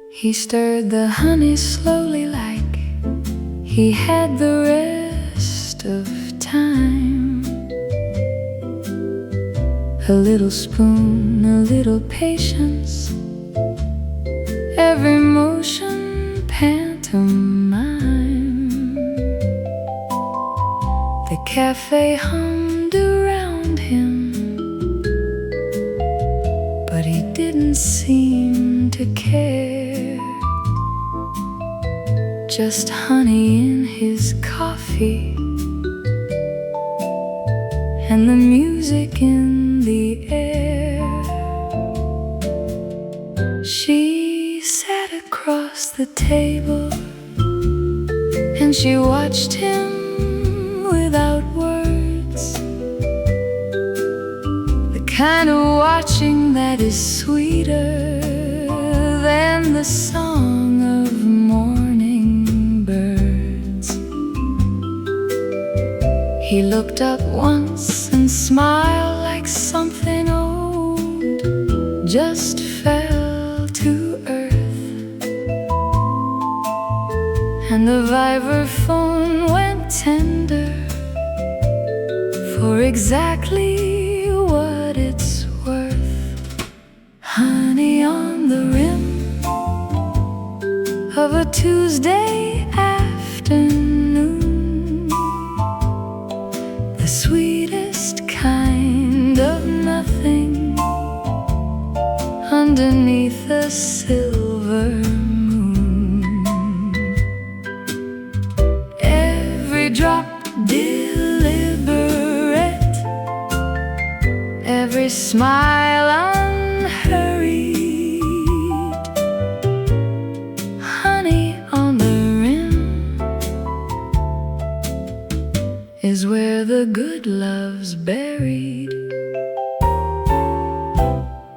He stirred the honey slowly like he had the rest of time. A little spoon, a little patience, every motion pantomime. The cafe hummed around him, but he didn't seem to care. Just honey in his coffee and the music in the air. She sat across the table and she watched him without words, the kind of watching that is sweeter than the song of morning birds. He looked up once and smiled like something old just fell to earth, and the vibraphone went tender for exactly what it's worth. Honey on the rim of a Tuesday afternoon, the sweetest kind of nothing underneath a silver moon. Every drop deliberate, every smile unhurried. Honey on the rim is where the good love's buried.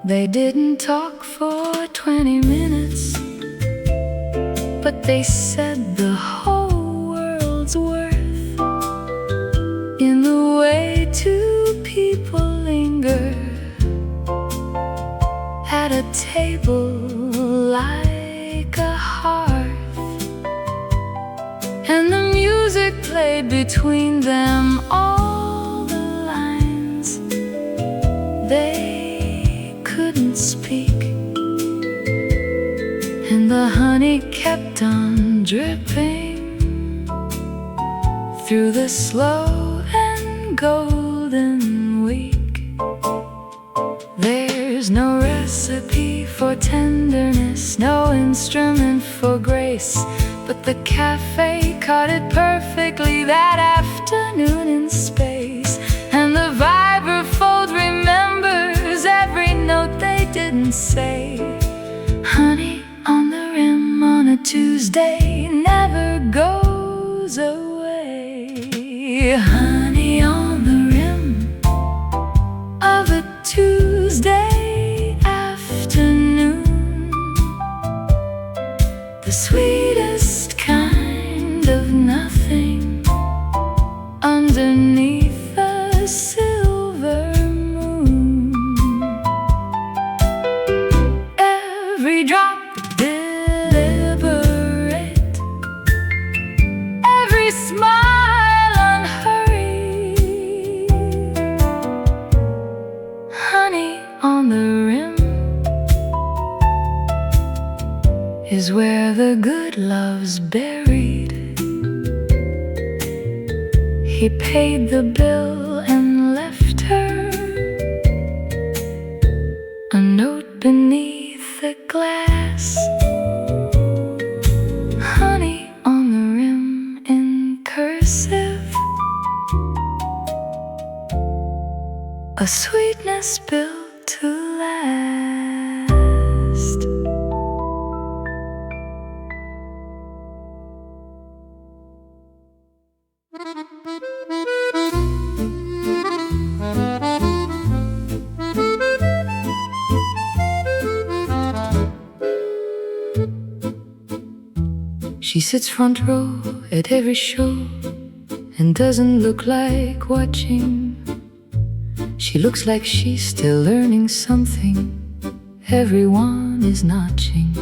They didn't talk for 20 minutes, but they said the whole world's worth in the way two people linger at a table like a hearth, and the music played between them all the lines they couldn't speak, and the honey kept on dripping through the slow and golden week. There's no recipe for tenderness, no instrument for grace, but the cafe caught it perfectly that afternoon in space, and the vibraphone remembers every note they didn't say. Honey on the rim on a Tuesday never goes away. Honey on the rim of a Tuesday afternoon, the sweetest kind of nothing underneath a silver moon. Every drop deliberate, every smile unhurried. Honey on the rim is where the good love's buried. He paid the bill and left her a note beneath the glass. Honey on the rim in cursive, a sweetness built to last. She sits front row at every show, and doesn't look like watching. She looks like she's still learning something everyone is notching.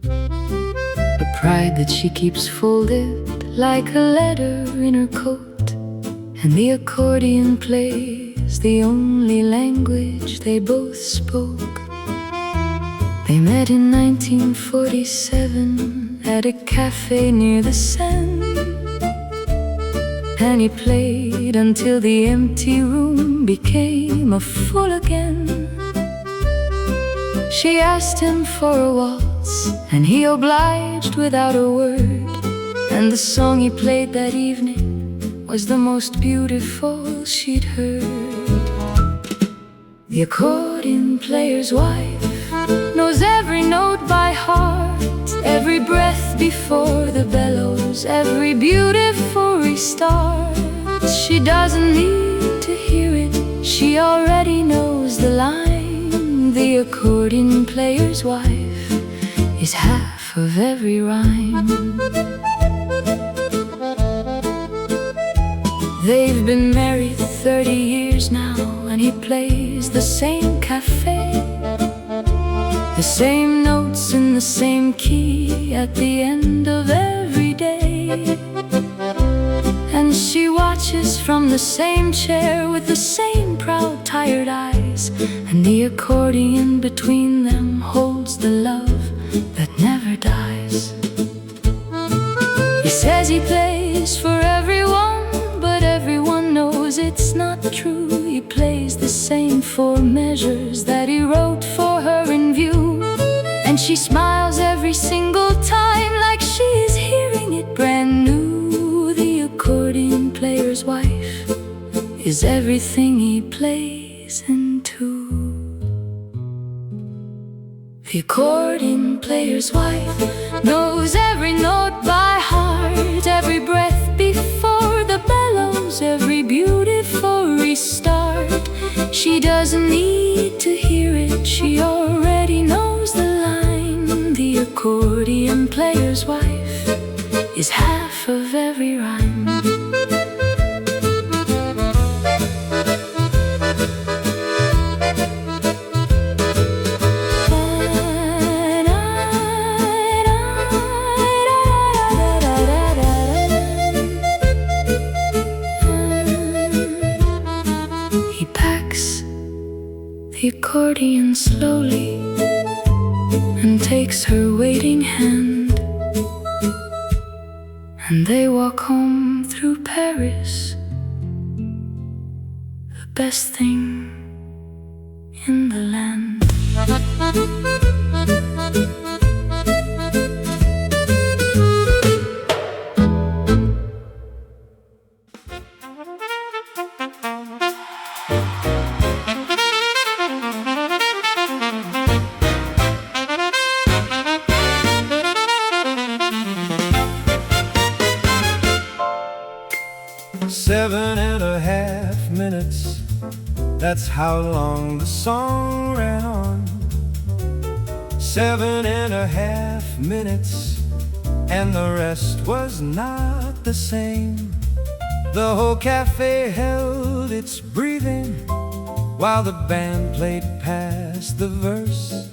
A pride that she keeps folded like a letter in her coat, and the accordion plays the only language they both spoke. They met in 1947 at a cafe near the Seine, and he played until the empty room became a full again. She asked him for a waltz, and he obliged without a word, and the song he played that evening was the most beautiful she'd heard. The accordion player's wife knows every note by heart, every breath before the bellows, every beautiful restart. She doesn't need to hear it, she already knows the line. The accordion player's wife is half of every rhyme. They've been married 30 years now, and he plays the same café, the same notes in the same key at the end of every day. And she watches from the same chair with the same proud, tired eyes, and the accordion between them holds the love that never dies. He says he plays for everyone, but everyone knows it's not true. He plays the same 4 measures that he wrote for her in view, and she smiles every single time like she's hearing it brand new. The accordion player's wife is everything he plays into. The accordion player's wife knows every note by heart, every breath before the bellows, every beautiful restart. She doesn't need to hear it, she already knows the line. The accordion player's wife is half of every rhyme. He packs the accordion slowly and takes her waiting hand, and they walk home through Paris, the best thing in the land. 7.5 minutes, that's how long the song ran on. 7.5 minutes, and the rest was not the same. The whole cafe held its breathing while the band played past the verse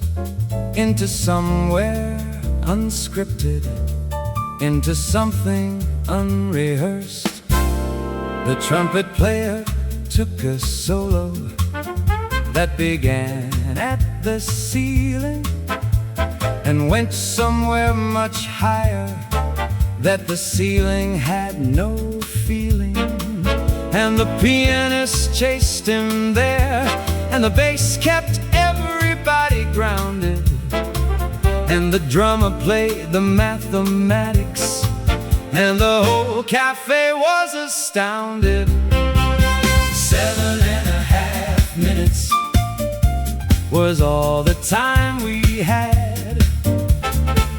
into somewhere unscripted, into something unrehearsed. The trumpet player took a solo that began at the ceiling and went somewhere much higher that the ceiling had no feeling. And the pianist chased him there, and the bass kept everybody grounded, and the drummer played the mathematics, and the whole cafe was astounded. 7.5 minutes was all the time we had.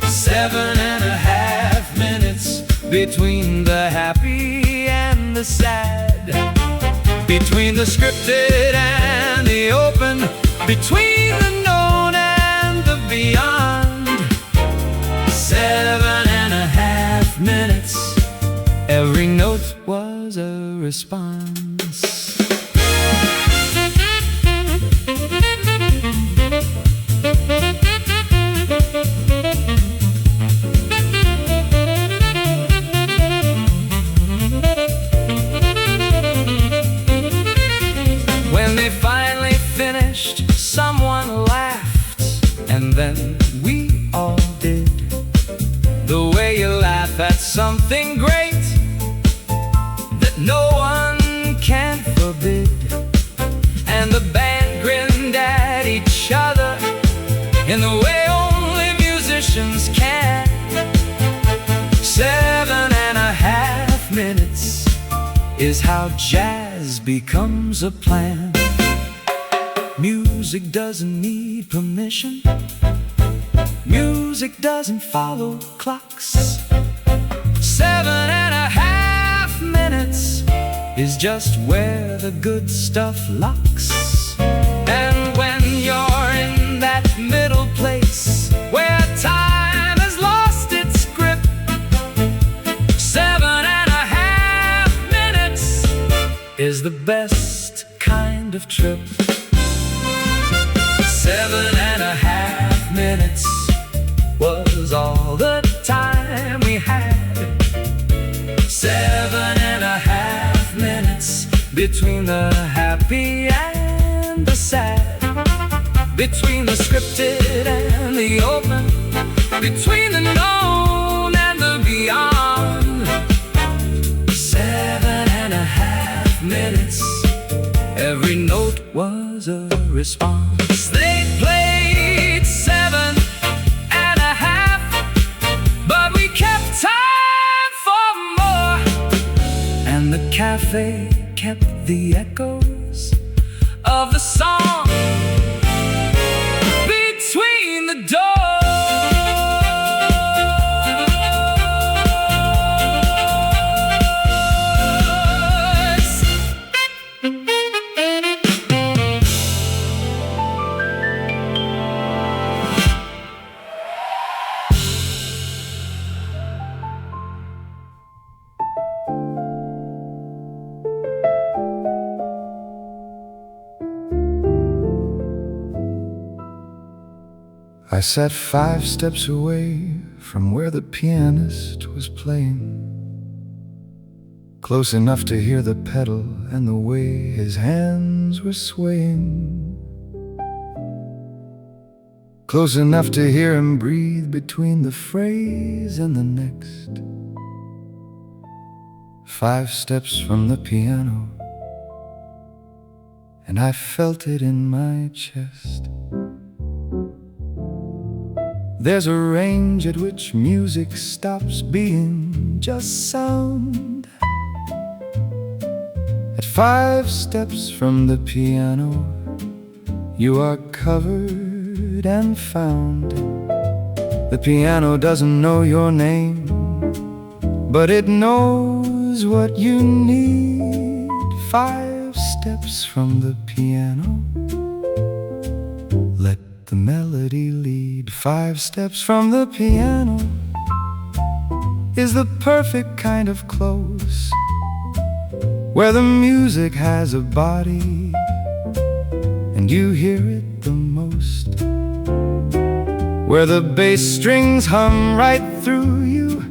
7.5 minutes between the happy and the sad, between the scripted and the open, between the known and the beyond. 7.5 minutes, Every note was a response. When they finally finished, someone laughed, and then we all did. The way you laugh at something great that no one can forbid. And the band grinned at each other in the way only musicians can. 7.5 minutes is how jazz becomes a plan. Music doesn't need permission. Music doesn't follow clocks. 7.5 minutes is just where the good stuff locks. And when you're in that middle place where time has lost its grip, 7.5 minutes is the best kind of trip. 7.5 minutes was all the time we had. 7.5 minutes between the happy and the sad, between the scripted and the open, between the known and the beyond. 7.5 minutes, every note was a response. They played 7.5, but we kept time for more. And the cafe kept the echoes of the song between the doors. I sat 5 steps away from where the pianist was playing, close enough to hear the pedal and the way his hands were swaying, close enough to hear him breathe between the phrase and the next. 5 steps from the piano, and I felt it in my chest. There's a range at which music stops being just sound. At 5 steps from the piano, you are covered and found. The piano doesn't know your name, but it knows what you need. 5 steps from the piano, let the melody lead. 5 steps from the piano is the perfect kind of close, where the music has a body and you hear it the most, where the bass strings hum right through you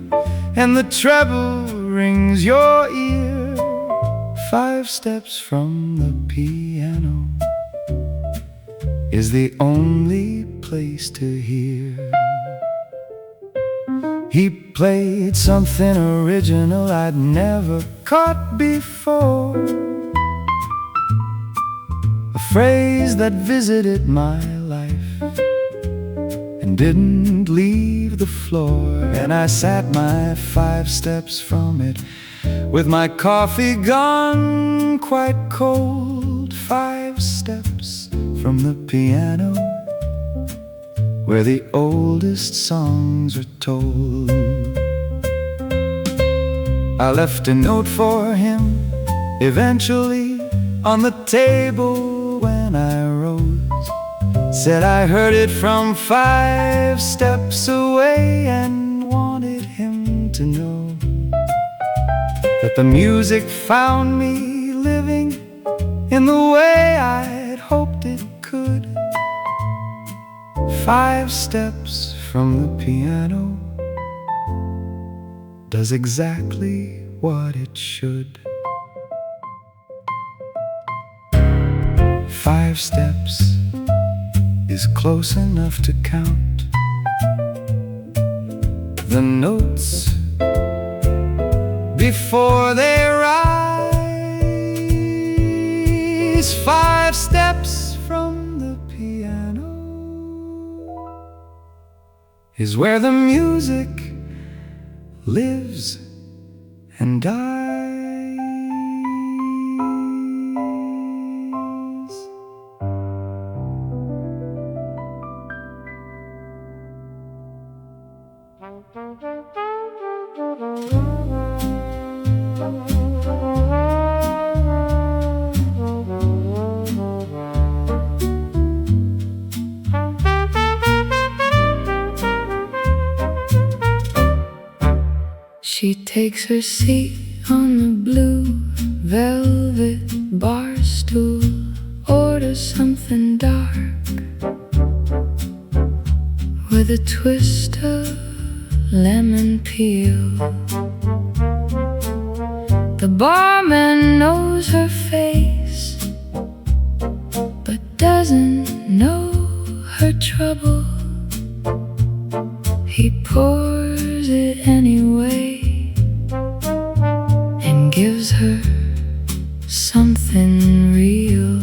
and the treble rings your ear. 5 steps from the piano is the only place to hear. He played something original I'd never caught before, a phrase that visited my life and didn't leave the floor. And I sat my 5 steps from it, with my coffee gone quite cold. 5 steps from the piano, where the oldest songs are told. I left a note for him eventually on the table when I rose. Said I heard it from 5 steps away and wanted him to know that the music found me living in the way I'd hoped it could. 5 steps from the piano does exactly what it should. 5 steps is close enough to count the notes before they rise. 5 steps from the piano is where the music lives and dies. She takes her seat on the blue velvet barstool, orders something dark with a twist of lemon peel. The barman knows her face, but doesn't know her trouble. He pours it anyway and gives her something real.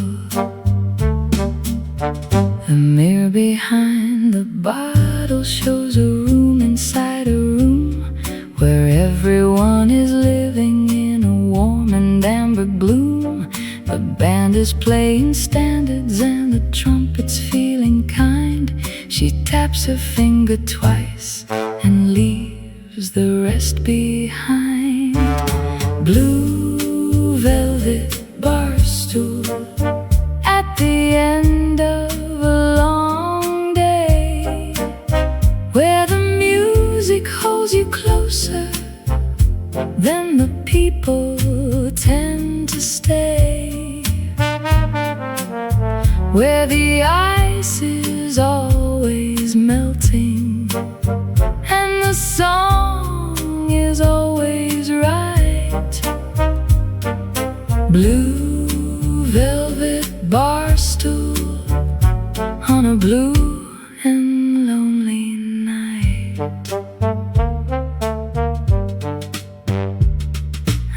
The mirror behind the bottle shows a room inside a room where everyone is living in a warm and amber gloom. The band is playing standards and the trumpet's feeling kind. She taps her finger twice and leaves the rest behind. Blue velvet barstool at the end of a long day, where the music holds you closer than the people tend to stay, where the ice is always melting and the song is always right. Blue velvet barstool on a blue and lonely night.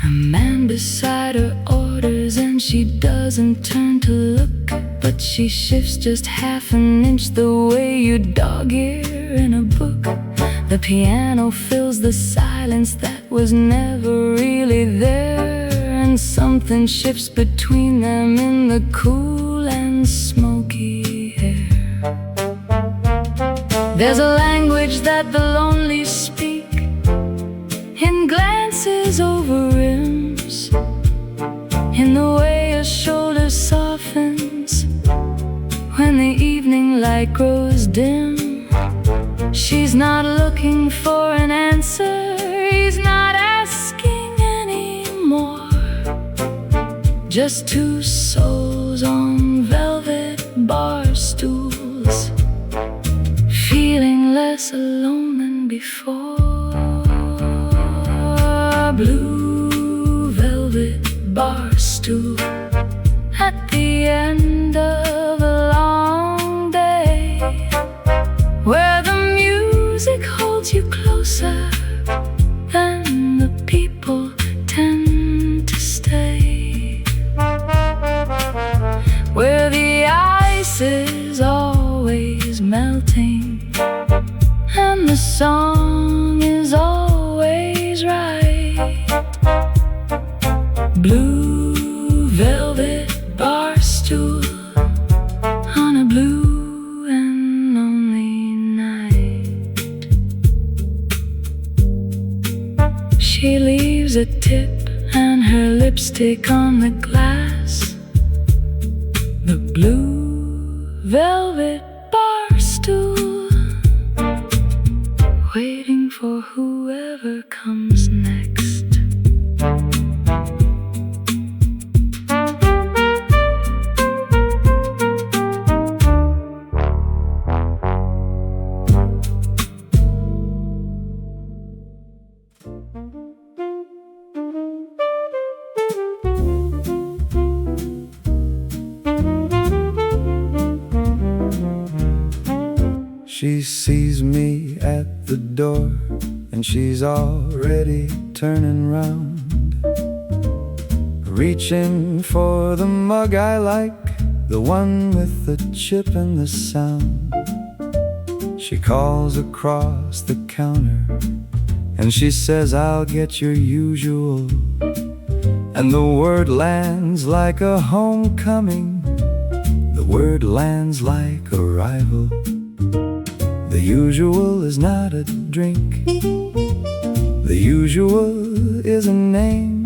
A man beside her orders and she doesn't turn to look, but she shifts just half an inch the way you dog ear in a book. The piano fills the silence that was never really there, and something shifts between them in the cool and smoky air. There's a language that the lonely speak in glances over rims, in the way a shoulder softens when the evening light grows dim. She's not looking for an answer, he's not asking anymore. Just 2 souls on velvet bar stools, feeling less alone than before. Blue velvet bar stool at the end of a long day, where the music holds you closer than the people tend to stay, where the ice is always melting and the song is always right. Blue velvet barstool on a blue and lonely night. She leaves a tip and her lipstick on the glass. The blue velvet barstool, waiting for whoever comes next. She sees me at the door, and she's already turning round, reaching for the mug I like, the one with the chip and the sound. She calls across the counter, and she says, "I'll get your usual." And the word lands like a homecoming, the word lands like arrival. The usual is not a drink, the usual is a name.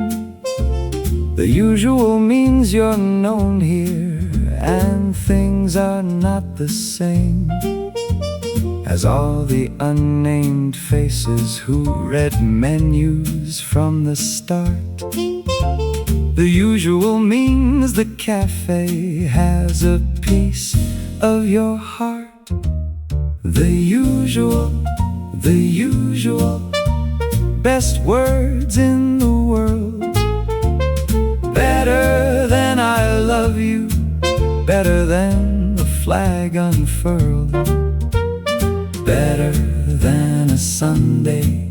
The usual means you're known here, and things are not the same as all the unnamed faces who read menus from the start. The usual means the cafe has a piece of your heart. The usual, best words in the world. Better than I love you, better than the flag unfurled. Better than a Sunday,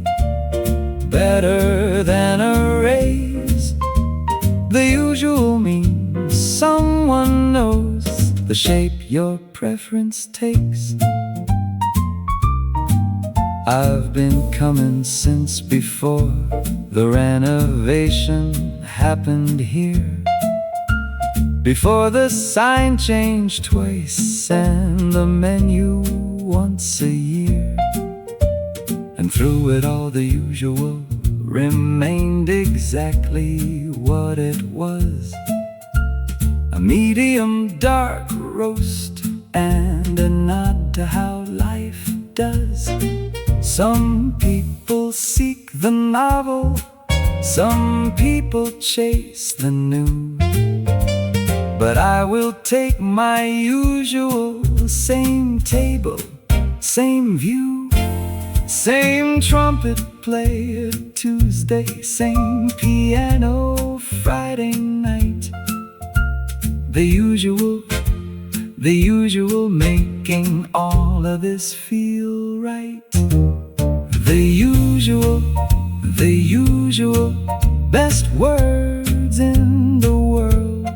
better than a raise. The usual means someone knows the shape your preference takes. I've been coming since before the renovation happened here, before the sign changed twice and the menu once a year. And through it all the usual remained exactly what it was: a medium dark roast and a nod to how life does. Some people seek the novel, some people chase the new, but I will take my usual. Same table, same view, same trumpet player Tuesday, same piano Friday night. The usual making all of this feel right. The usual, best words in the world.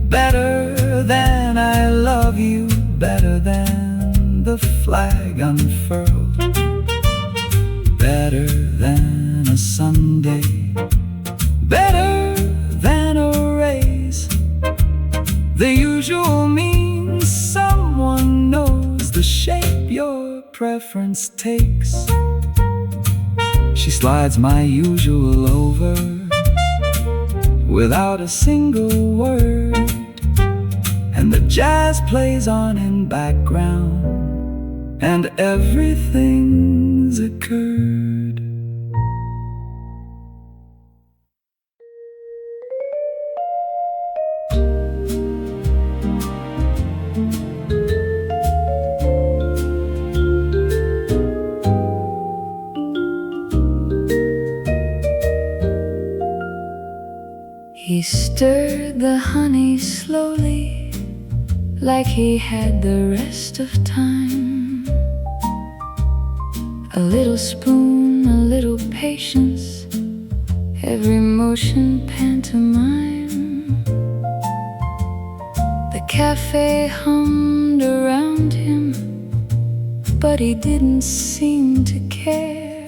Better than I love you, better than the flag unfurled. Better than a Sunday, better than a raise. The usual means someone knows the shape your preference takes. She slides my usual over without a single word, and the jazz plays on in background, and everything's occurred. He stirred the honey slowly, like he had the rest of time. A little spoon, a little patience, every motion pantomime. The cafe hummed around him, but he didn't seem to care.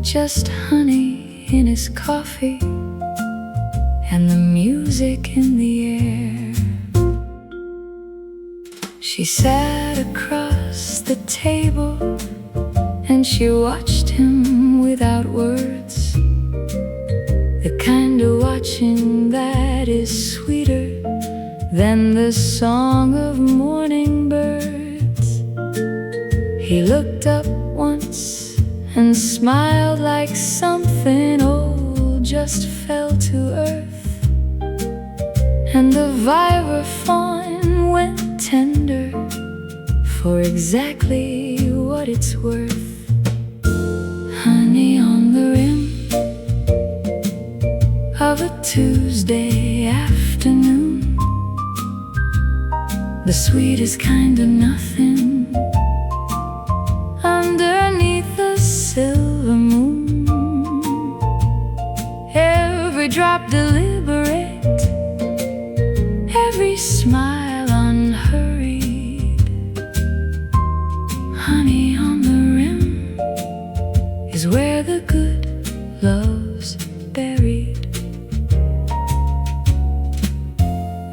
Just honey in his coffee and the music in the air. She sat across the table and she watched him without words, the kind of watching that is sweeter than the song of morning birds. He looked up once and smiled like something old just fell to earth, and the vibraphone went tender for exactly what it's worth. honey on the rim of a Tuesday afternoon, the sweetest kind of nothing underneath the silver moon. Every drop deliberate, every smile unhurried. Honey on the rim is where the good love's buried.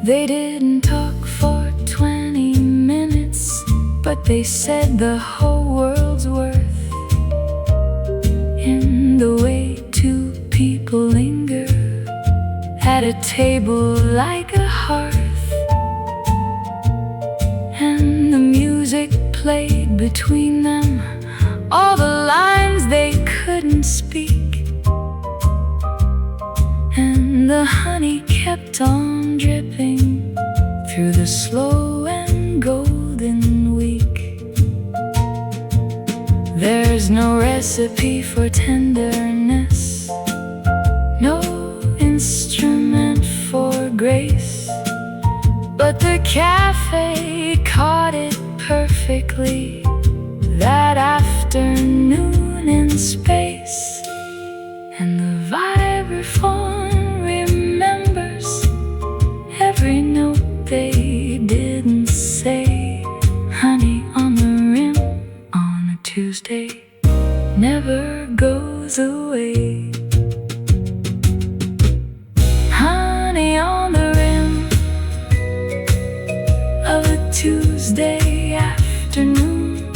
They didn't talk for 20 minutes, but they said the whole world's worth in the way two people linger at a table like a hearth, and the music played between them, all the lines they couldn't speak, and the honey kept on dripping through the slow and golden week. There's no recipe for tenderness, no instrument for grace, but the cafe caught it perfectly that afternoon in space. And the vibraphone remembers every note they didn't say. Honey on the rim on a Tuesday never goes away. Honey on the rim of a Tuesday afternoon,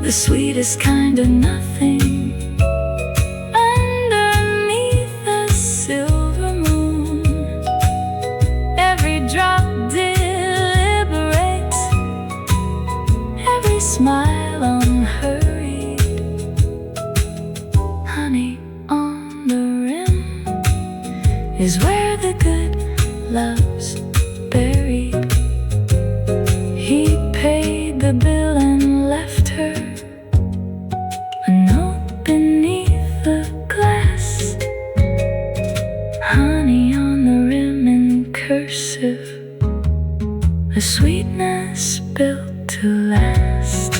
the sweetest kind of nothing underneath the silver moon. Every drop deliberate, every smile unhurried. Honey on the rim is where the good love's buried. He paid the bill and left her a note beneath the glass. Honey on the rim in cursive, a sweetness built to last.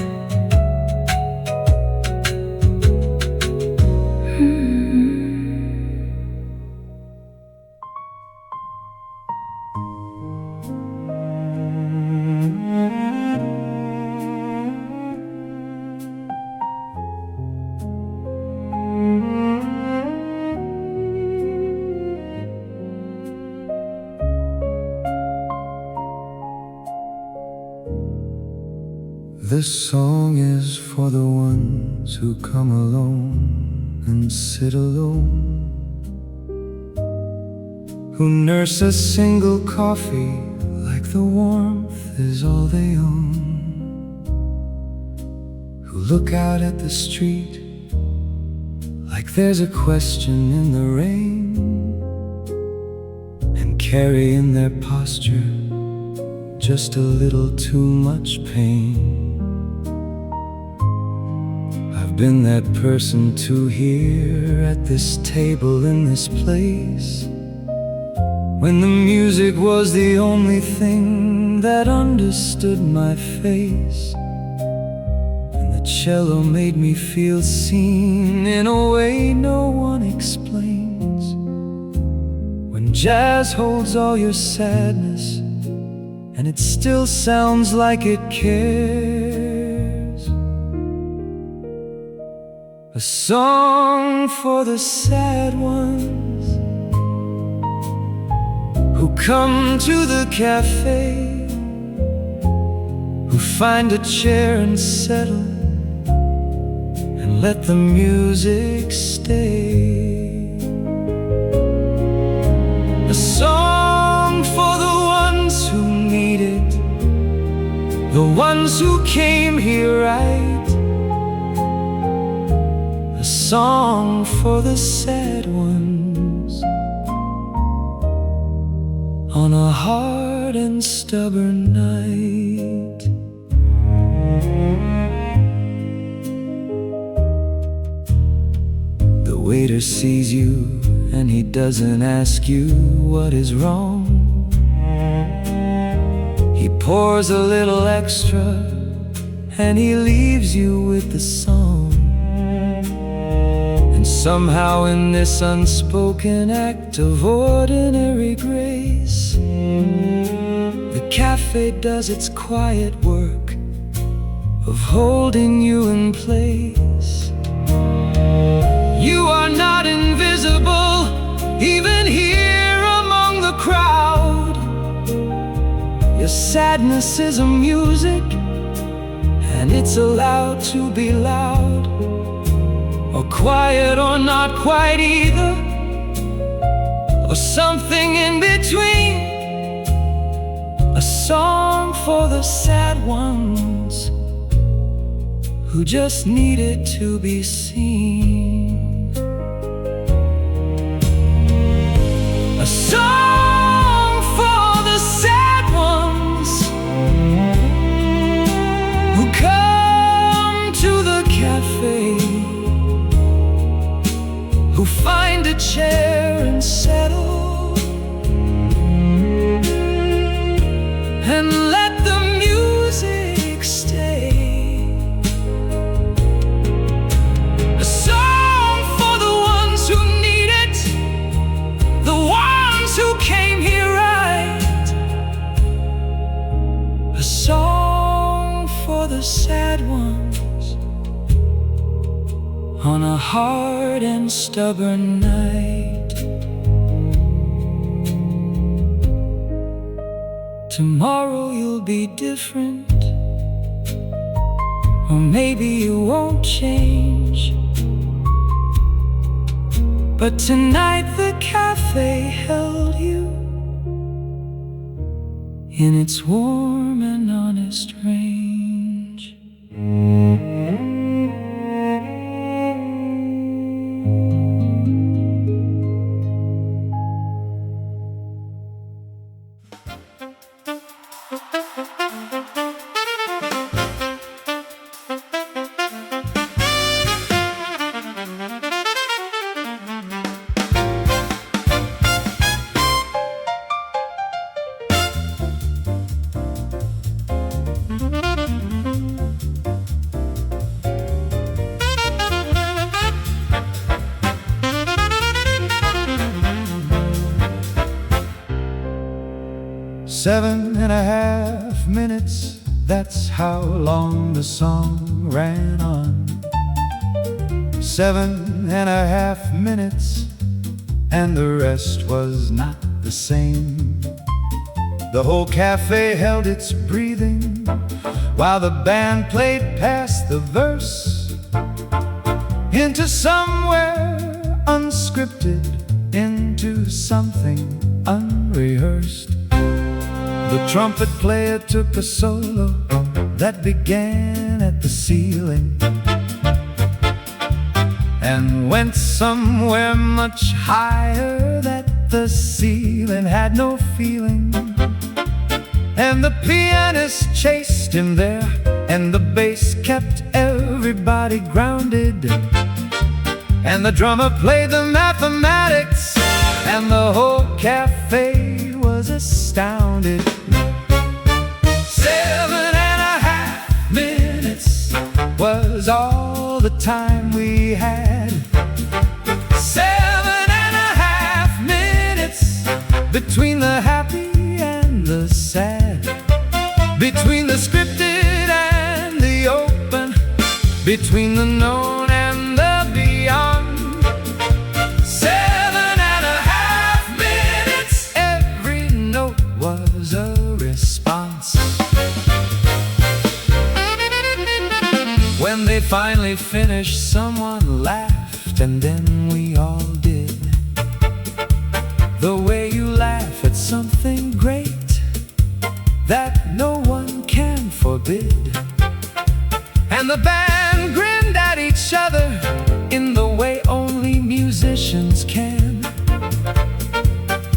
This song is for the ones who come alone and sit alone, who nurse a single coffee like the warmth is all they own, who look out at the street like there's a question in the rain, and carry in their posture just a little too much pain. Been that person too here at this table in this place, when the music was the only thing that understood my face, and the cello made me feel seen in a way no one explains, when jazz holds all your sadness and it still sounds like it cares. A song for the sad ones who come to the cafe, who find a chair and settle and let the music stay. A song for the ones who need it, the ones who came here right. A song for the sad ones on a hard and stubborn night. waiter sees you and he doesn't ask you what is wrong. He pours a little extra and he leaves you with the song. And somehow in this unspoken act of ordinary grace, the cafe does its quiet work of holding you in place. You are not invisible, even here among the crowd. Your sadness is a music, and it's allowed to be loud, or quiet, or not quite either, or something in between. A song for the sad ones who just needed to be seen. A song for the sad ones who come to the cafe, who find a chair and settle, and let the music stay. A song for the ones who need it, the ones who came here right. A song for the sad ones on a hard and stubborn night. Tomorrow you'll be different, or maybe you won't change. But tonight the cafe held you in its warm and honest range. 7.5 minutes, that's how long the song ran on. 7.5 minutes, and the rest was not the same. The whole cafe held its breathing while the band played past the verse into somewhere unscripted, into something unrehearsed. The trumpet player took a solo that began at the ceiling and went somewhere much higher that the ceiling had no feeling. And the pianist chased him there, and the bass kept everybody grounded, and the drummer played the mathematics, and the whole cafe was astounded. 7.5 minutes was all the time we had. 7.5 minutes between the happy and the sad, between the scripted and the open, between the known and the beyond. 7.5 minutes, every note was a response. When they finally finished, someone laughed, and then we all did. The way you laugh at something great that no one can forbid. And the band grinned at each other in the way only musicians can.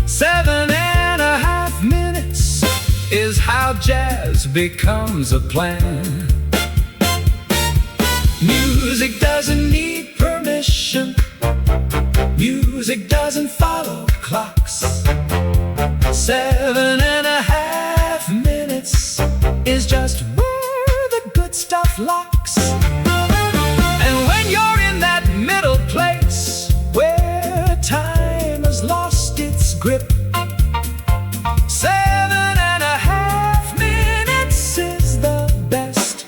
7.5 minutes is how jazz becomes a plan. Music doesn't need permission, Music doesn't follow clocks. 7.5 minutes is just where the good stuff locks. And when you're in that middle place where time has lost its grip, 7.5 minutes is the best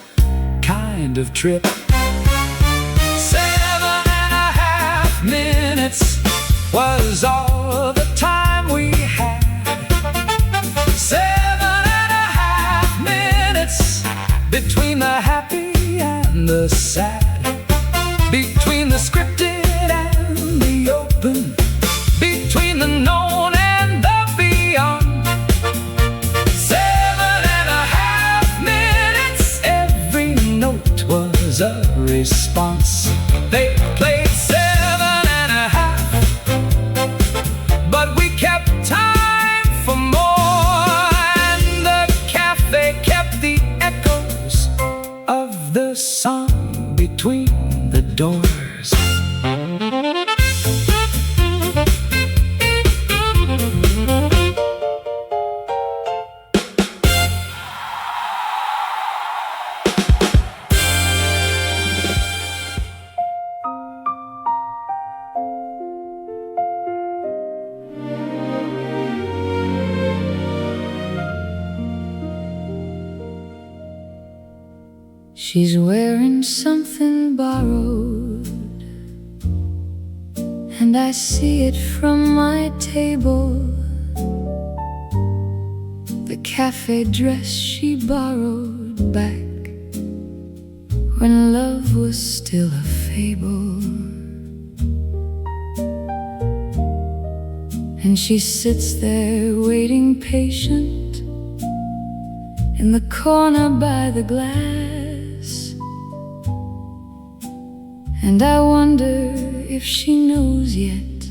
kind of trip. 7.5 minutes was all the time we had. 7.5 minutes between the happy and the sad, between the scripted and the open, between the known and the beyond. 7.5 minutes, every note was a response. They played 7.5, but we kept time for more, and the cafe kept the echoes of the song between the doors. She's wearing something borrowed, and I see it from my table. The cafe dress she borrowed back when love was still a fable. And she sits there waiting patient in the corner by the glass. And I wonder if she knows yet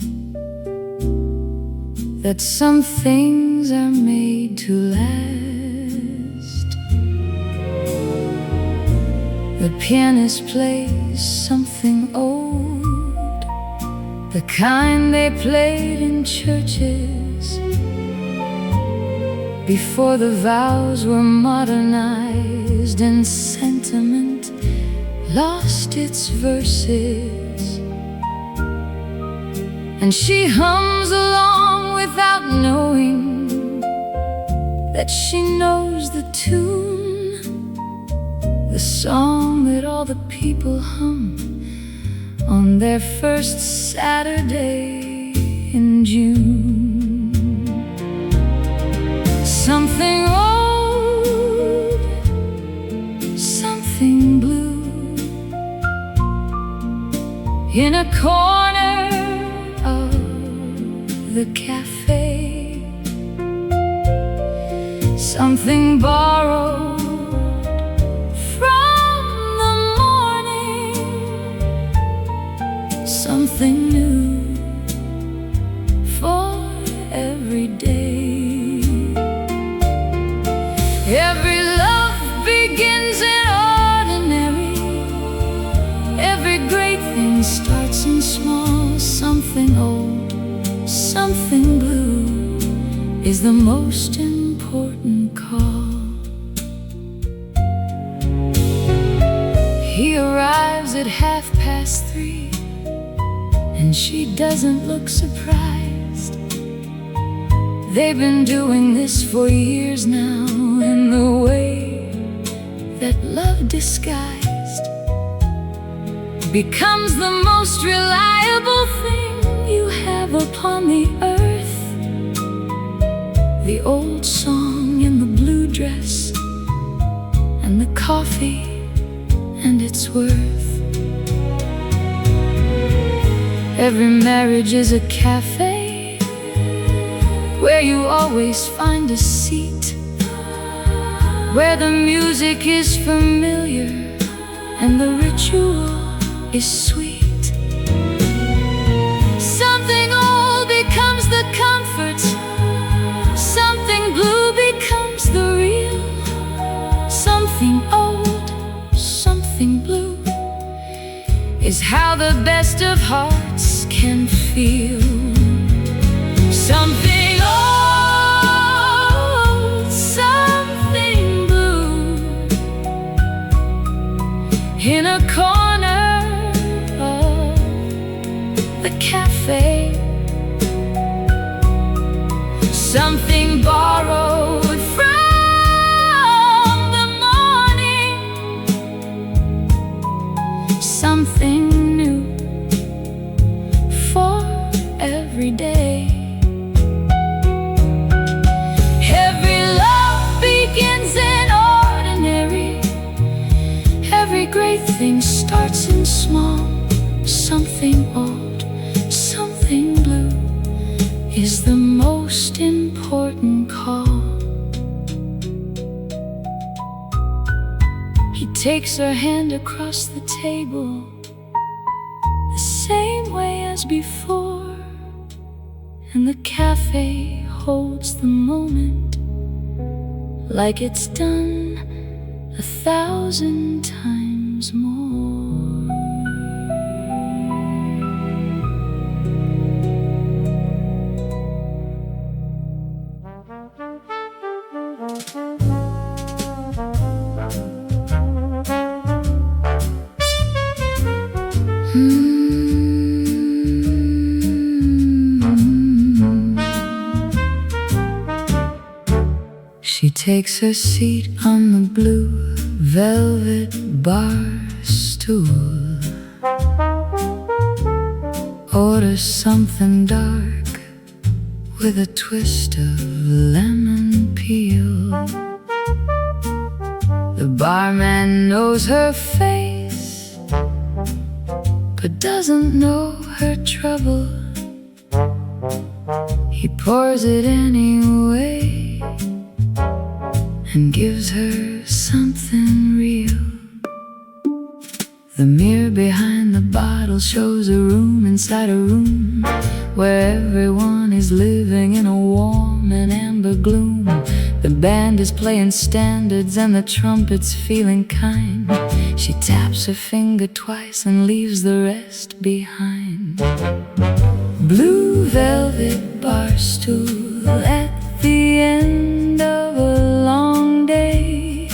that some things are made to last. The pianist plays something old, the kind they played in churches before the vows were modernized and sentiment lost its verses. And she hums along without knowing that she knows the tune, the song that all the people hum on their first Saturday in June. Something old, something blue, in a corner of the cafe. Something borrowed from the morning, something new for every day. Every love begins in ordinary. Every great thing starts in small. Something old, something blue is the most important call. He arrives at 3:30, and she doesn't look surprised. They've been doing this for years now, in the way that love disguised becomes the most reliable thing you have upon the earth. The old song in the blue dress, and the coffee and its worth. Every marriage is a cafe where you always find a seat, where the music is familiar and the ritual is sweet. Something old becomes the comfort, something blue becomes the real. Something old, something blue is how the best of hearts can feel. Something old, something blue, in a corner of the cafe. Something borrowed from the morning, something new for every day. Every love begins in ordinary. Every great thing starts in small. Something old, something blue is the most important call. He takes her hand across the table, the same way as before, and the cafe holds the moment like it's done 1,000 times more. She takes her seat on the blue velvet bar stool, orders something dark with a twist of lemon peel. The barman knows her face, but doesn't know her trouble. He pours it anyway and gives her something real. The mirror behind the bottle shows a room inside a room where everyone is living in a warm and amber gloom. The band is playing standards and the trumpet's feeling kind. She taps her finger twice and leaves the rest behind. Blue velvet bar stool at the end of a long day,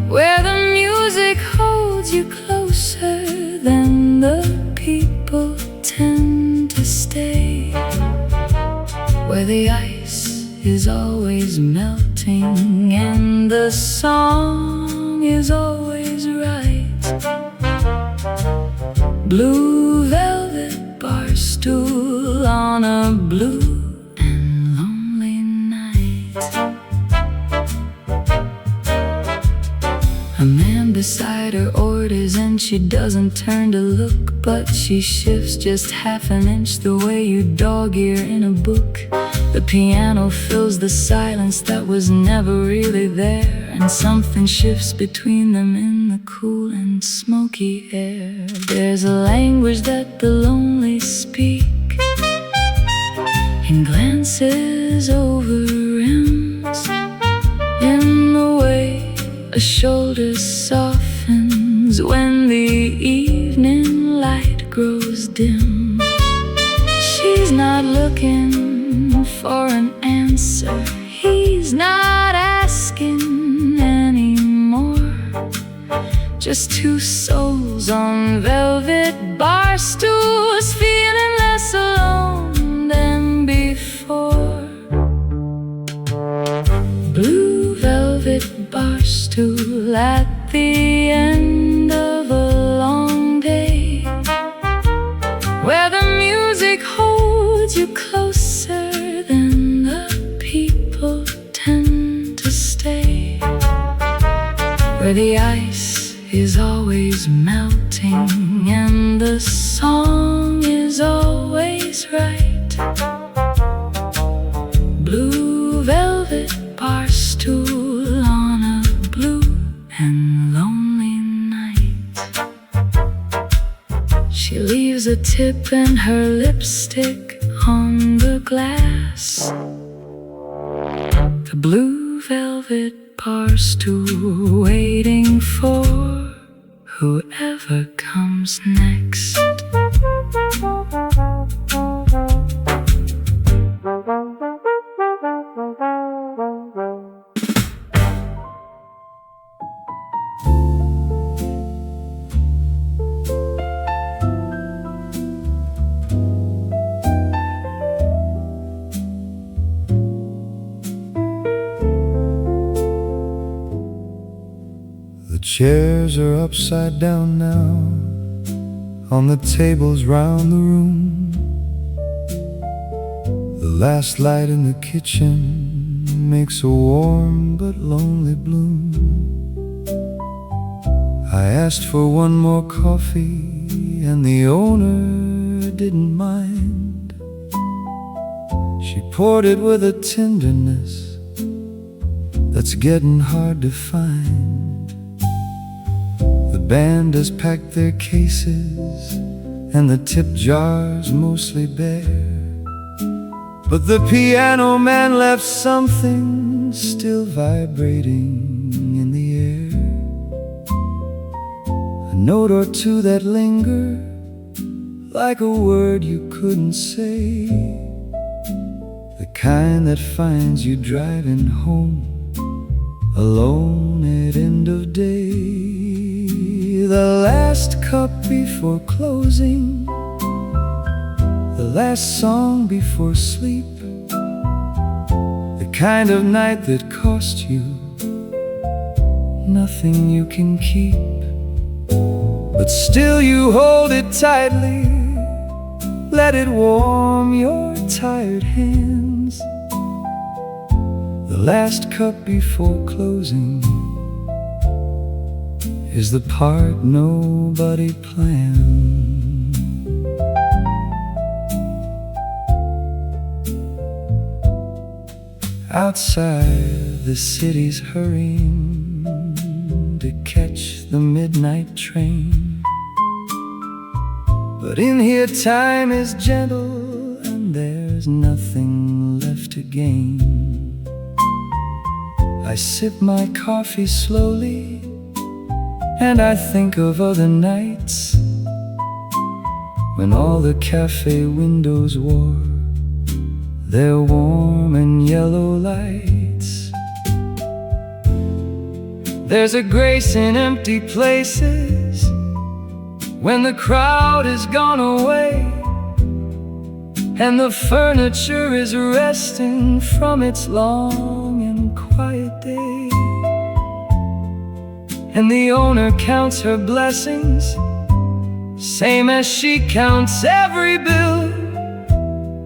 where the music holds you closer than the people tend to stay, where the ice is always melting and the song is always right. Blue velvet bar stool on a blue and lonely night. A man beside her orders and she doesn't turn to look, but she shifts just half an inch the way you dog-ear in a book. The piano fills the silence that was never really there, and something shifts between them in the cool and smoky air. There's a language that the lonely speak, in glances over rims, in the way a shoulder softens when the evening light grows dim. She's not looking for an answer, he's not asking anymore. Just two souls on velvet bar stools, feeling less alone than before. Blue velvet bar stool at the end of a long day, where the music holds you closer than the people tend to stay, where the ice is always melting and the song is always right. Blue velvet bar stool on a blue and lonely night. She leaves a tip and her lipstick on the glass. The blue velvet bar stool waiting for whoever comes next. chairs are upside down now on the tables round the room. The last light in the kitchen makes a warm but lonely bloom. I asked for one more coffee and the owner didn't mind. She poured it with a tenderness that's getting hard to find. The band has packed their cases and the tip jar's mostly bare, but the piano man left something still vibrating in the air. A note or two that linger like a word you couldn't say, the kind that finds you driving home alone at end of day. The last cup before closing, the last song before sleep, the kind of night that cost you nothing you can keep, but still you hold it tightly, let it warm your tired hands. The last cup before closing is the part nobody planned. Outside, the city's hurrying to catch the midnight train, but in here time is gentle and there's nothing left to gain. I sip my coffee slowly and I think of other nights when all the cafe windows wore their warm and yellow lights. There's a grace in empty places when the crowd has gone away and the furniture is resting from its long and quiet day, and the owner counts her blessings same as she counts every bill.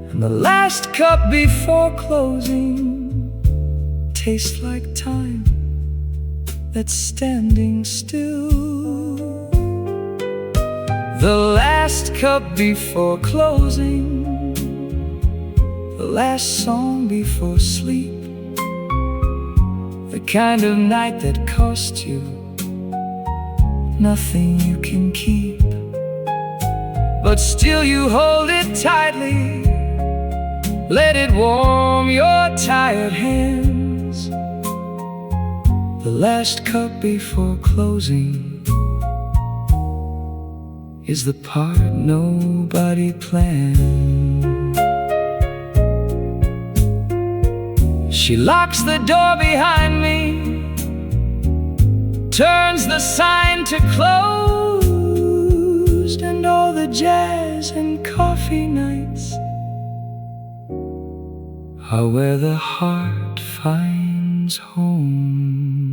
And the last cup before closing tastes like time that's standing still. The last cup before closing, the last song before sleep, the kind of night that costs you nothing you can keep, but still you hold it tightly, let it warm your tired hands. The last cup before closing is the part nobody planned. She locks the door behind me, turns the sign to closed, and all the jazz and coffee nights are where the heart finds home.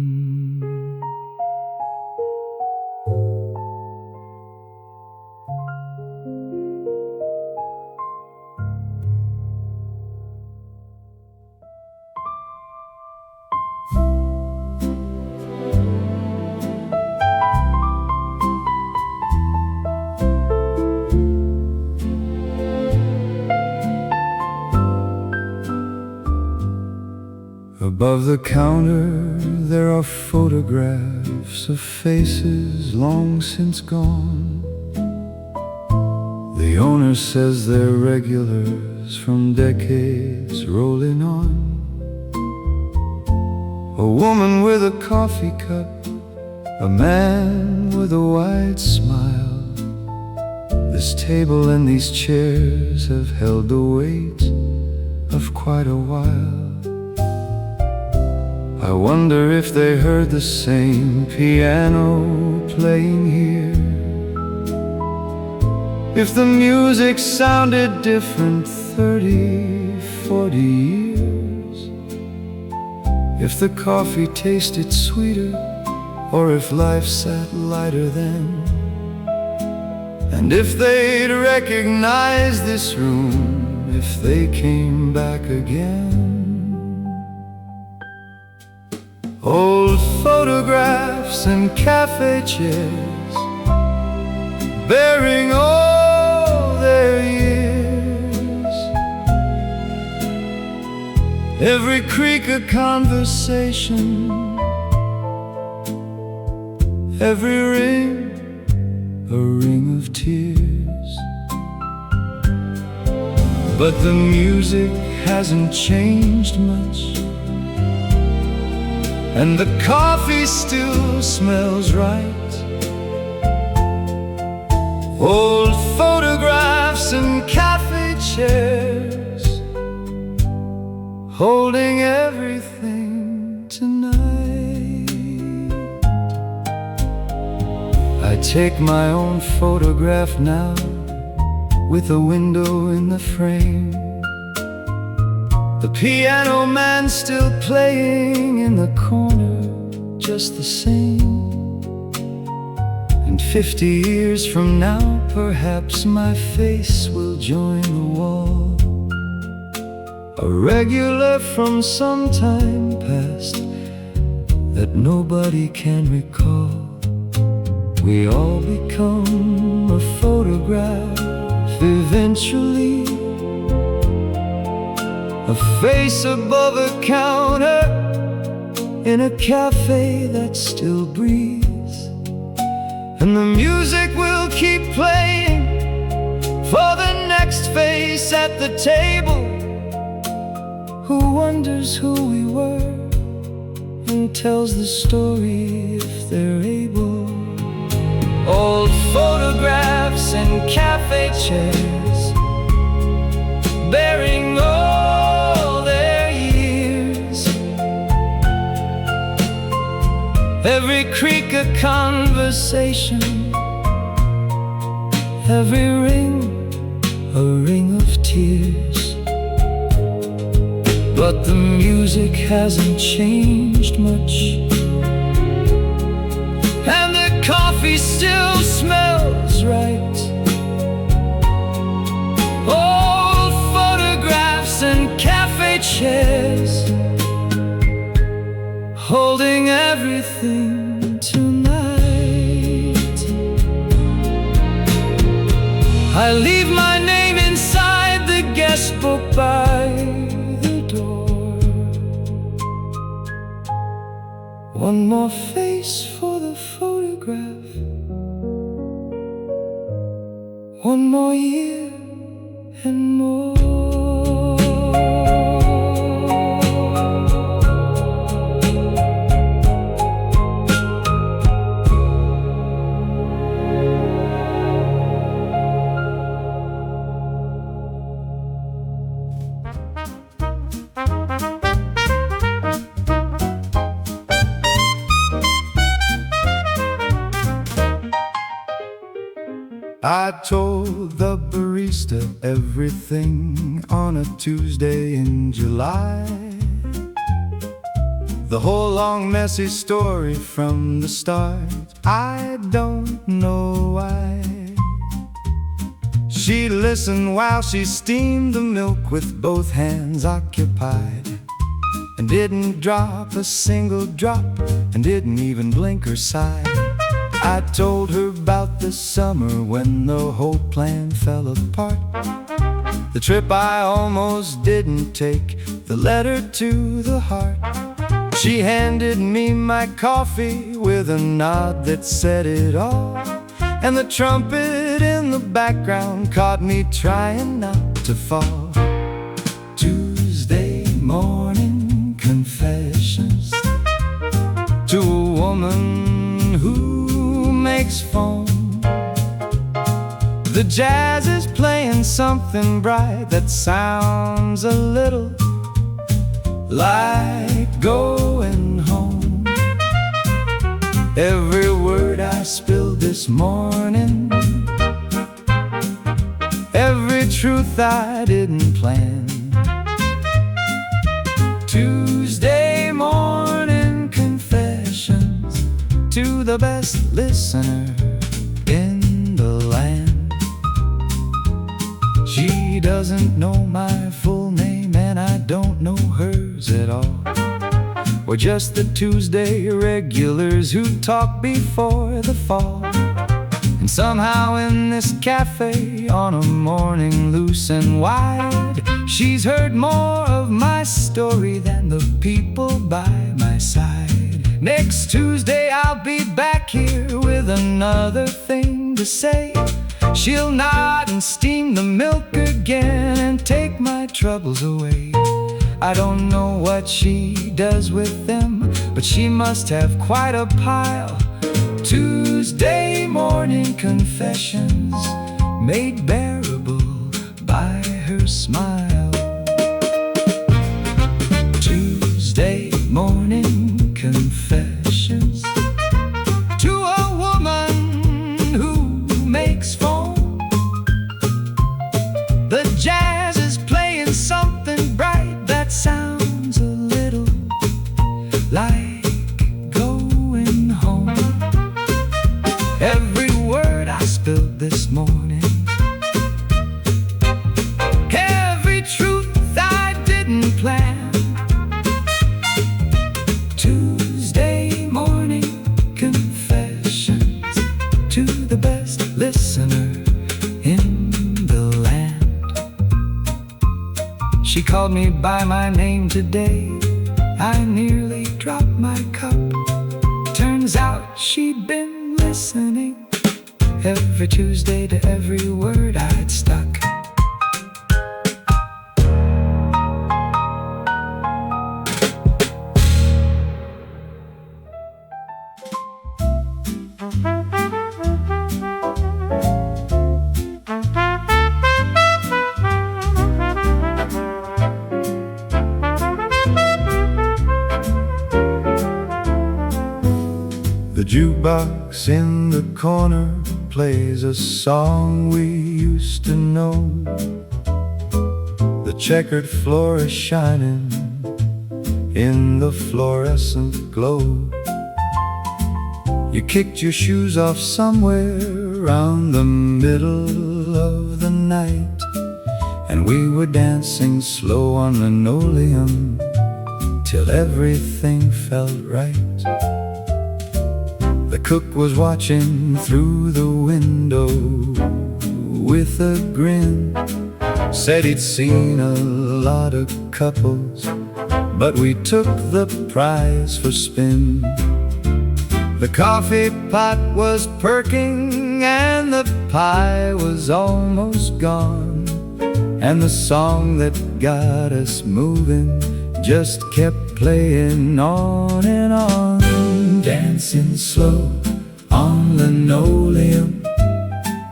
Above the counter there are photographs of faces long since gone. The owner says they're regulars from decades rolling on. A woman with a coffee cup, a man with a wide smile. This table and these chairs have held the weight of quite a while. I wonder if they heard the same piano playing here, if the music sounded different 30, 40 years, if the coffee tasted sweeter or if life sat lighter then, and if they'd recognize this room if they came back again. Old photographs and cafe chairs, bearing all their years. Every creak a conversation, every ring a ring of tears. But the music hasn't changed much, and the coffee still smells right. Old photographs and cafe chairs, holding everything tonight. I take my own photograph now, with a window in the frame. The piano man still playing in the corner, just the same. And 50 years from now, perhaps my face will join the wall, a regular from some time past that nobody can recall. We all become a photograph eventually, a face above a counter in a cafe that still breathes. And the music will keep playing for the next face at the table, who wonders who we were and tells the story if they're able. Old photographs and cafe chairs, bearing all their years. Every creak a conversation, every ring a ring of tears. But the music hasn't changed much, and the coffee still smells right. Old photographs and cafe chairs, holding everything tonight. I leave my name inside the guest book by the door. One more face for the photograph, one more year and more. I told the barista everything on a Tuesday in July, the whole long messy story from the start. I don't know why. She listened while she steamed the milk with both hands occupied, and didn't drop a single drop, and didn't even blink or sigh. I told her about the summer when the whole plan fell apart, the trip I almost didn't take, the letter to the heart. She handed me my coffee with a nod that said it all, and the trumpet in the background caught me trying not to fall. Tuesday morning confessions to a woman who makes phone. The jazz is playing something bright that sounds a little like going home. Every word I spilled this morning, every truth I didn't plan. Tuesday morning confessions to the best listener in the land. She doesn't know my full name, and I don't know hers at all. We're just the Tuesday regulars who talk before the fall. And somehow in this cafe, on a morning loose and wide, she's heard more of my story than the people by my side. Next Tuesday I'll be back here with another thing to say. She'll nod and steam the milk again and take my troubles away. I don't know what she does with them, but she must have quite a pile. Tuesday morning confessions made bearable by her smile. Tuesday morning confessions to a woman who makes foam. The jazz is playing something bright that sounds a little like going home. Every word I spilled this morning, every truth I didn't plan. Tuesday morning confessions to the best listener in the land. She called me by my name today. I nearly dropped my cup. Turns out she'd been listening every Tuesday to every word I'd stuck. The jukebox in the corner plays a song we used to know. The checkered floor is shining in the fluorescent glow. You kicked your shoes off somewhere around the middle of the night, and we were dancing slow on linoleum till everything felt right. The cook was watching through the window with a grin. Said he'd seen a lot of couples, but we took the prize for spin. The coffee pot was perking and the pie was almost gone, and the song that got us moving just kept playing on and on. Dancing slow on linoleum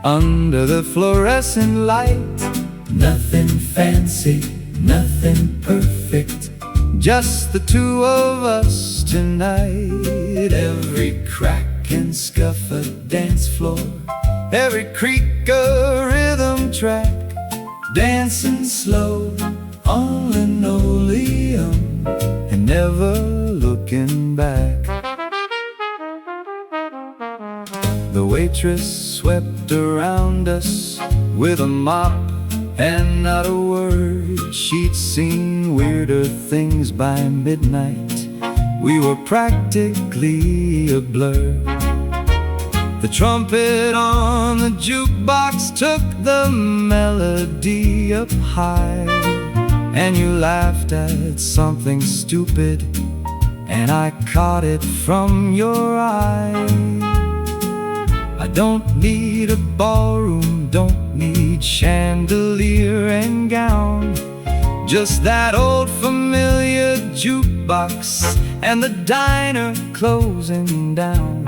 under the fluorescent light. Nothing fancy, nothing perfect, just the two of us tonight. Every crack and scuff a dance floor, every creak a rhythm track. Dancing slow on linoleum and never looking back. The waitress swept around us with a mop and not a word. She'd seen weirder things by midnight. We were practically a blur. The trumpet on the jukebox took the melody up high, and you laughed at something stupid, and I caught it from your eye. I don't need a ballroom, don't need chandelier and gown, just that old familiar jukebox and the diner closing down.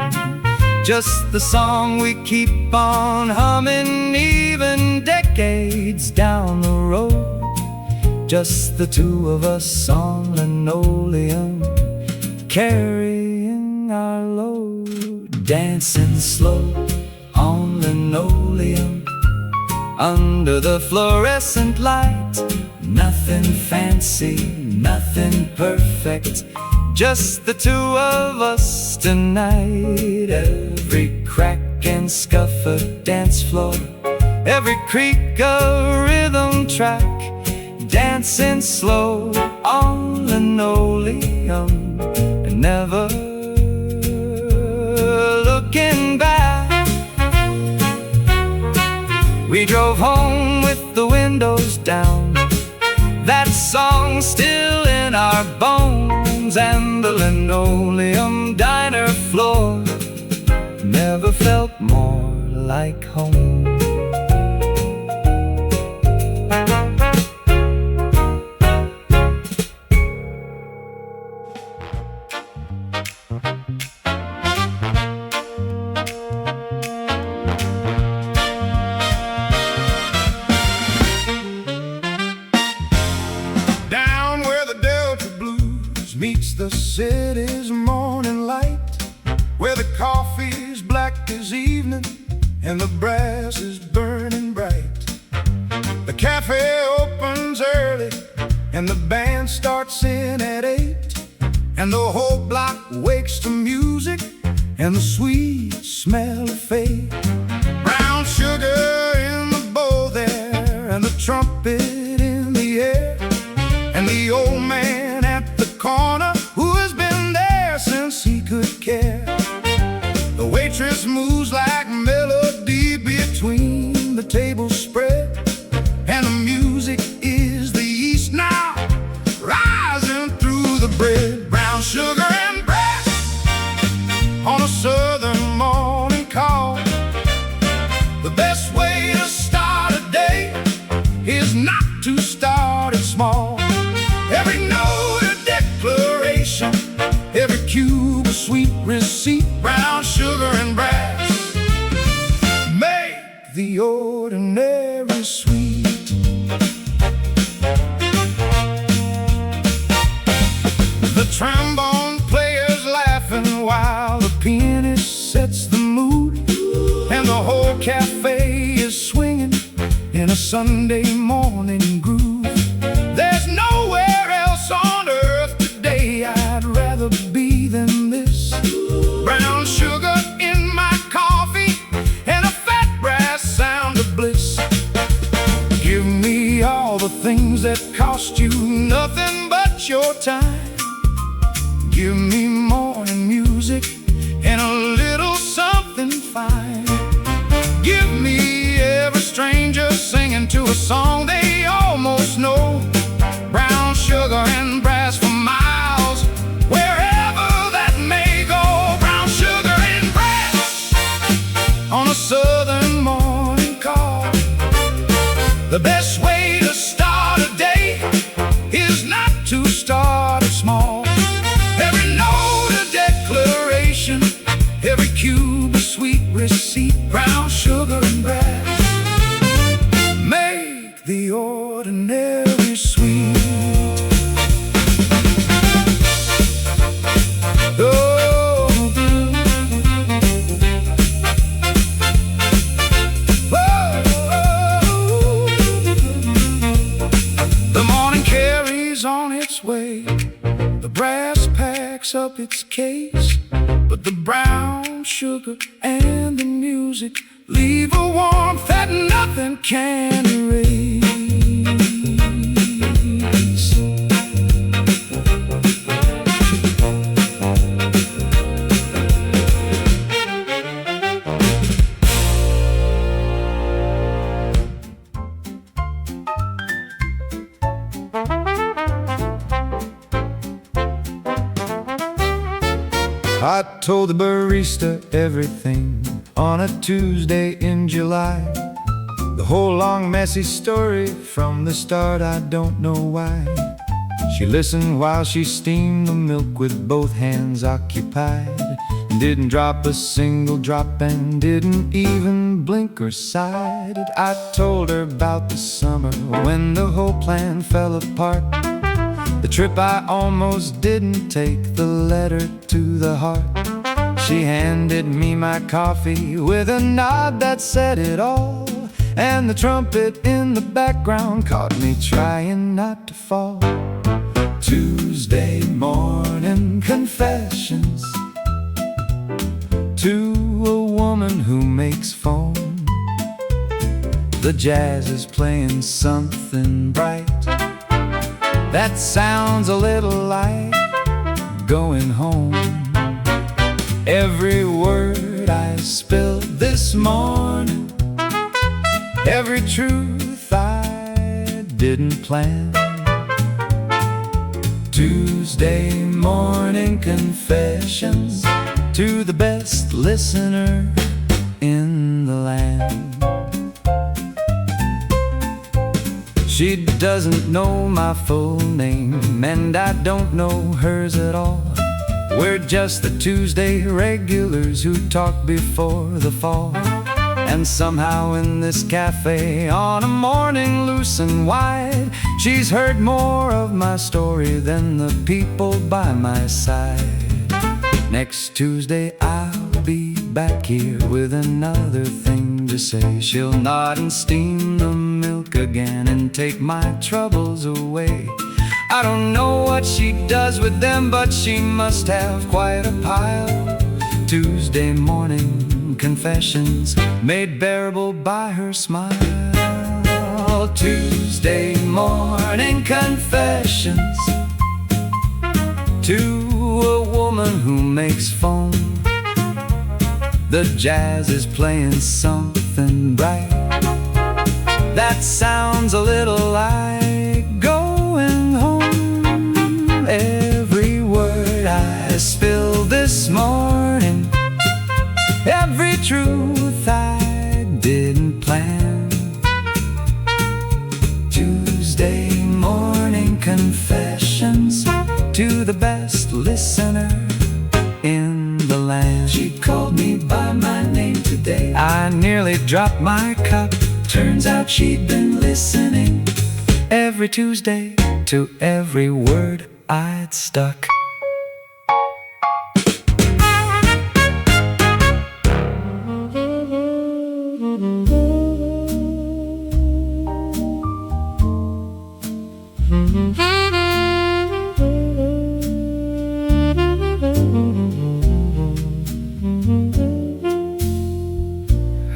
Just the song we keep on humming even decades down the road. Just the two of us on linoleum carrying our load. Dancing slow on linoleum under the fluorescent light. Nothing fancy, nothing perfect, just the two of us tonight. Every crack and scuff a dance floor, every creak a rhythm track, dancing slow on linoleum, and never looking back. We drove home with the windows down, that song still in our bones, and the linoleum diner floor never felt more like home. Meets the city's morning light, where the coffee's black as evening and the brass is burning bright. The cafe opens early and the band starts in at 8, and the whole block wakes to music and the sweet smell of fate. Brown sugar in the bowl there, and the trumpet in the air, and the old man at the corner who has been there since he could care. The waitress moves like melody between the tables spread, and the music is the yeast now rising through the bread. Brown sugar and brass on a southern morning call. The best way to start a day is not to start it small. Every note a declaration, every cube a sweet receipt. Brown sugar and brass make the ordinary sweet. The trombone player's laughing while the pianist sets the mood, and the whole cafe is swinging in a Sunday morning groove. There's nowhere else on earth today I'd rather be than this. Brown sugar in my coffee and a fat brass sound of bliss. Give me all the things that cost you nothing but your time. Give me morning music and a little something fine. Give me every stranger singing to a song they almost know. Brown sugar and brass for miles, wherever that may go. Brown sugar and brass on a southern morning call. The best way to start a day is not to start it small. Every note a declaration, every cube a sweet receipt. Brown sugar and brass make the ordinary sweet. The morning carries on its way, the brass packs up its case, but the brown sugar and the music leave a warmth that nothing can erase. I told the barista everything on a Tuesday in July. The whole long messy story from the start, I don't know why. She listened while she steamed the milk with both hands occupied, and didn't drop a single drop and didn't even blink or sighed. I told her about the summer when the whole plan fell apart, the trip I almost didn't take, the letter to the heart. She handed me my coffee with a nod that said it all, and the trumpet in the background caught me trying not to fall. Tuesday morning morning confessions to a woman who makes foam. The jazz is playing something bright that sounds a little like going home. Every word I spilled this morning, every truth I didn't plan. Tuesday morning confessions to the best listener in the land. She doesn't know my full name, and I don't know hers at all. We're just the Tuesday regulars who talk before the fall. And somehow in this cafe, on a morning loose and wide, she's heard more of my story than the people by my side. Next Tuesday I'll be back here with another thing to say. She'll nod and steam the milk again and take my troubles away. I don't know what she does with them, but she must have quite a pile. Tuesday morning confessions made bearable by her smile. Tuesday morning confessions to a woman who makes foam. The jazz is playing something bright that sounds a little like going home. Every word I spilled this morning, every truth I didn't plan. Tuesday morning confessions to the best listener in the land. She called me by my name today. I nearly dropped my cup. Turns out she'd been listening every Tuesday to every word I'd stuck.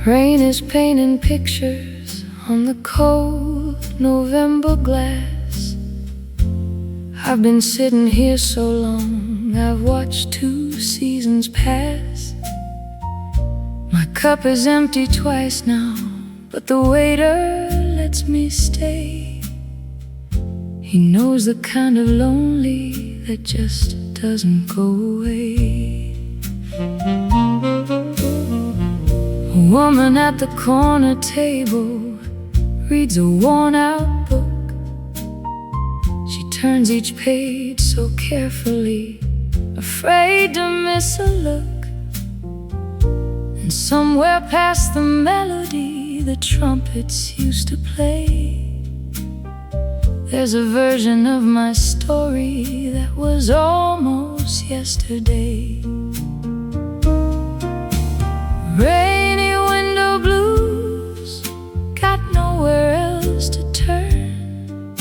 Rain is painting pictures on the cold November glass. I've been sitting here so long, I've watched 2 seasons pass. My cup is empty twice now, but the waiter lets me stay. He knows the kind of lonely that just doesn't go away. A woman at the corner table reads a worn-out book. She turns each page so carefully, afraid to miss a look. And somewhere past the melody the trumpets used to play, there's a version of my story that was almost yesterday. Rainy window blues, got nowhere else to turn.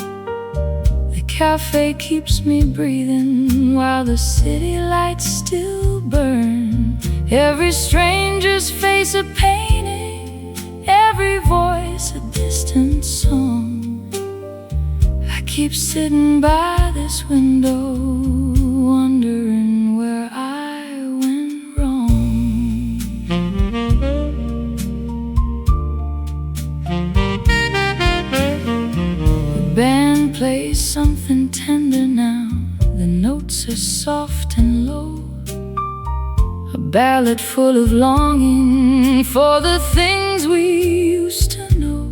The cafe keeps me breathing while the city lights still burn. Every stranger's face a painting, every voice a distant song. I keep sitting by this window, wondering where I went wrong. The band plays something tender now, the notes are soft and low. A ballad full of longing for the things we used to know.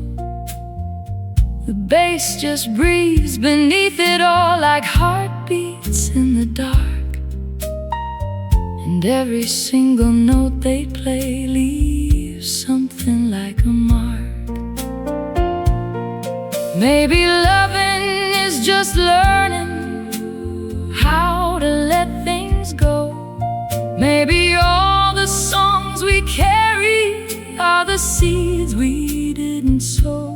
The bass just breathes beneath it all like heartbeats in the dark. And every single note they play leaves something like a mark. Maybe loving is just learning how to let things go. Maybe all the songs we carry are the seeds we didn't sow.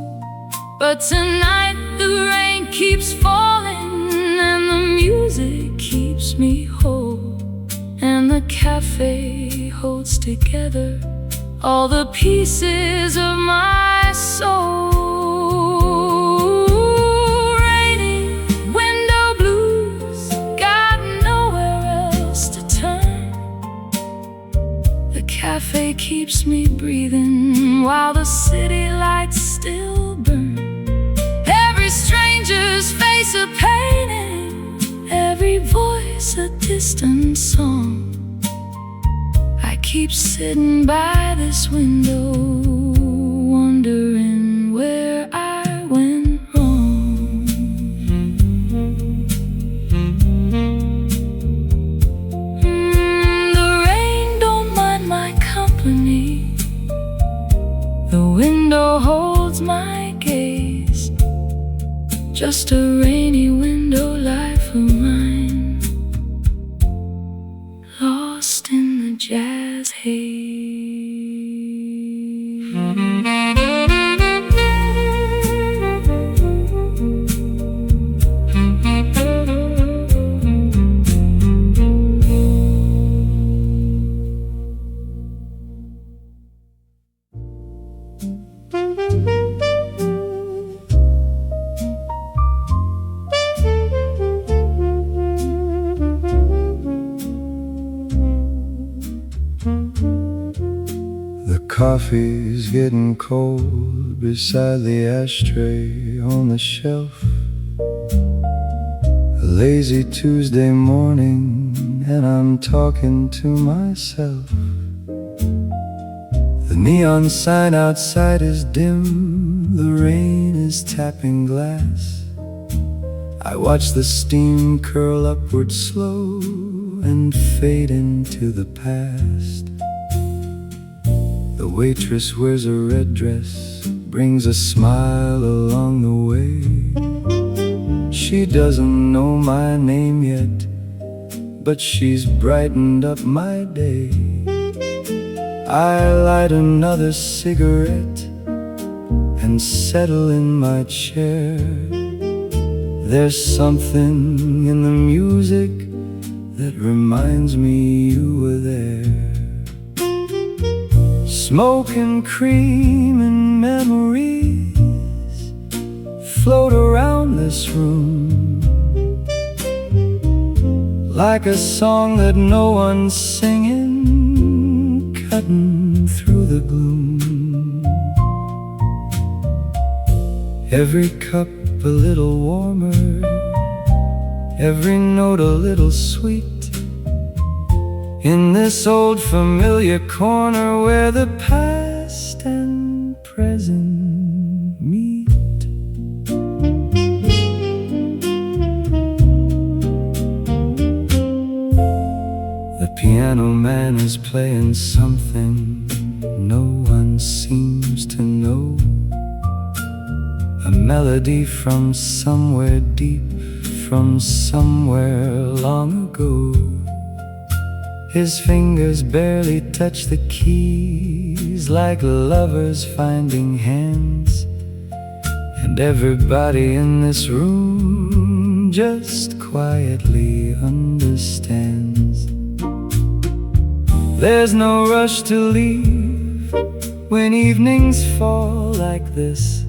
But tonight the rain keeps falling and the music keeps me whole, and the cafe holds together all the pieces of my soul. Rainy window blues, got nowhere else to turn. The cafe keeps me breathing while the city lights still burn. Every stranger's face a painting, every voice a distant song. I keep sitting by this window, wondering where I went wrong. The rain don't mind my company, the window holds my gaze. Just a rainy window life of mine, lost in the jazz haze. Coffee's getting cold beside the ashtray on the shelf. A lazy Tuesday morning and I'm talking to myself. The neon sign outside is dim, the rain is tapping glass. I watch the steam curl upward slow and fade into the past. The waitress wears a red dress, brings a smile along the way. She doesn't know my name yet, but she's brightened up my day. I light another cigarette and settle in my chair. There's something in the music that reminds me you were there. Smoke and cream and memories float around this room, like a song that no one's singing, cutting through the gloom. Every cup a little warmer, every note a little sweet, in this old familiar corner where the past and present meet. The piano man is playing something no one seems to know, a melody from somewhere deep, from somewhere long ago. His fingers barely touch the keys, like lovers finding hands. And everybody in this room just quietly understands. There's no rush to leave when evenings fall like this.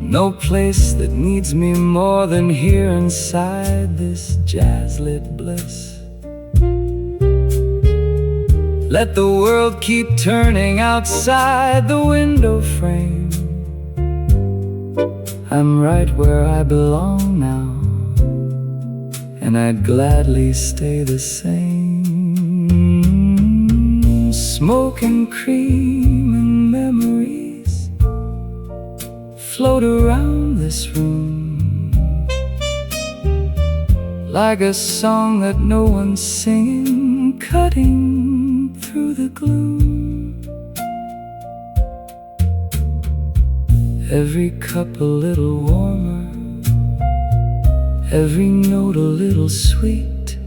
No place that needs me more than here inside this jazz-lit bliss. Let the world keep turning outside the window frame. I'm right where I belong now, and I'd gladly stay the same. Smoke and cream and memories float around this room, like a song that no one's singing, cutting through the gloom. Every cup a little warmer, every note a little sweet,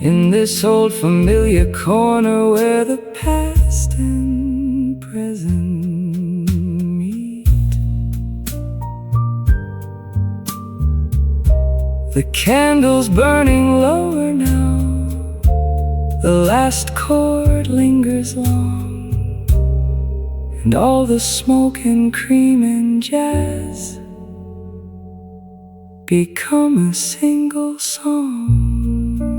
in this old familiar corner where the past and present meet. The candle's burning lower now, the last chord lingers long, and all the smoke and cream and jazz become a single song.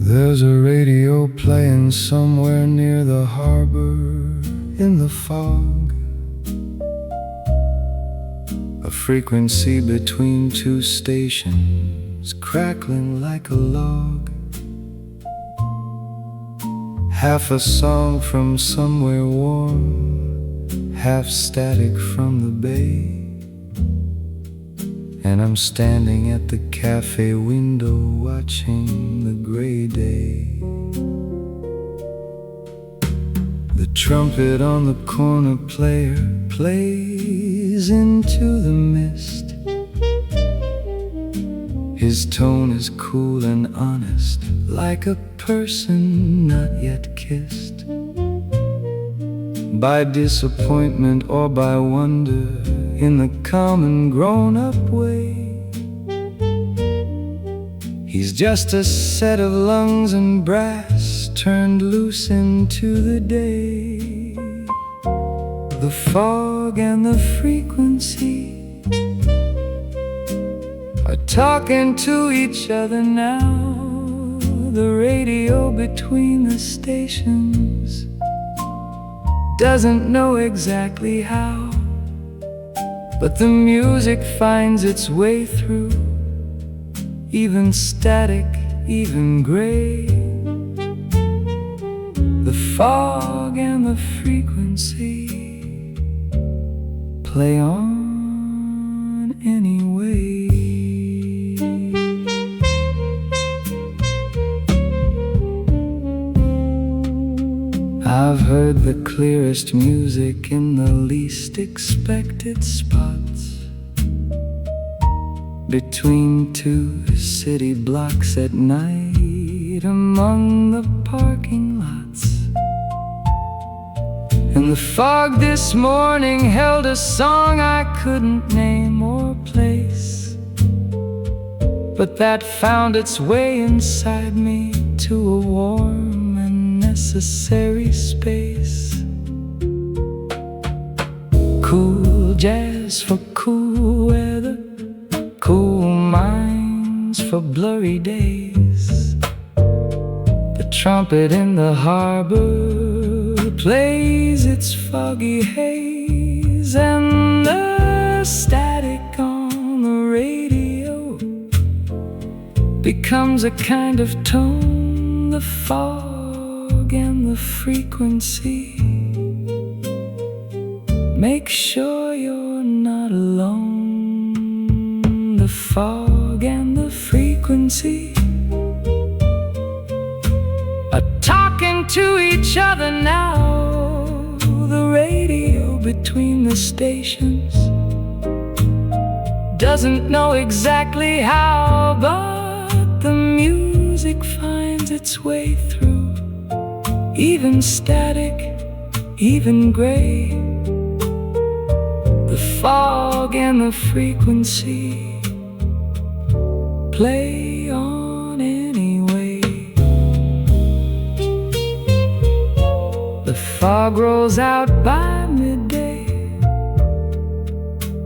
There's a radio playing somewhere near the harbor in the fog, a frequency between two stations crackling like a log. Half a song from somewhere warm, half static from the bay. And I'm standing at the cafe window watching the gray day. The trumpet on the corner player plays into the mist. His tone is cool and honest, like a person not yet kissed by disappointment or by wonder, in the common grown-up way. He's just a set of lungs and brass turned loose into the day. The fog and the frequency are talking to each other now. The radio between the stations doesn't know exactly how, but the music finds its way through, even static, even gray. The fog and the frequency play on anyway. I've heard the clearest music in the least expected spots, between two city blocks at night, among the parking lots. And the fog this morning held a song I couldn't name or place, but that found its way inside me to a warm and necessary space. Cool jazz for cool weather, cool minds for blurry days. The trumpet in the harbor plays its foggy haze, and the static on the radio becomes a kind of tone. The fog and the frequency make sure you're not alone. The fog and the frequency are talking to each other now. The radio between the stations doesn't know exactly how, but the music finds its way through, even static, even gray. The fog and the frequency play on anyway. The fog rolls out by midday,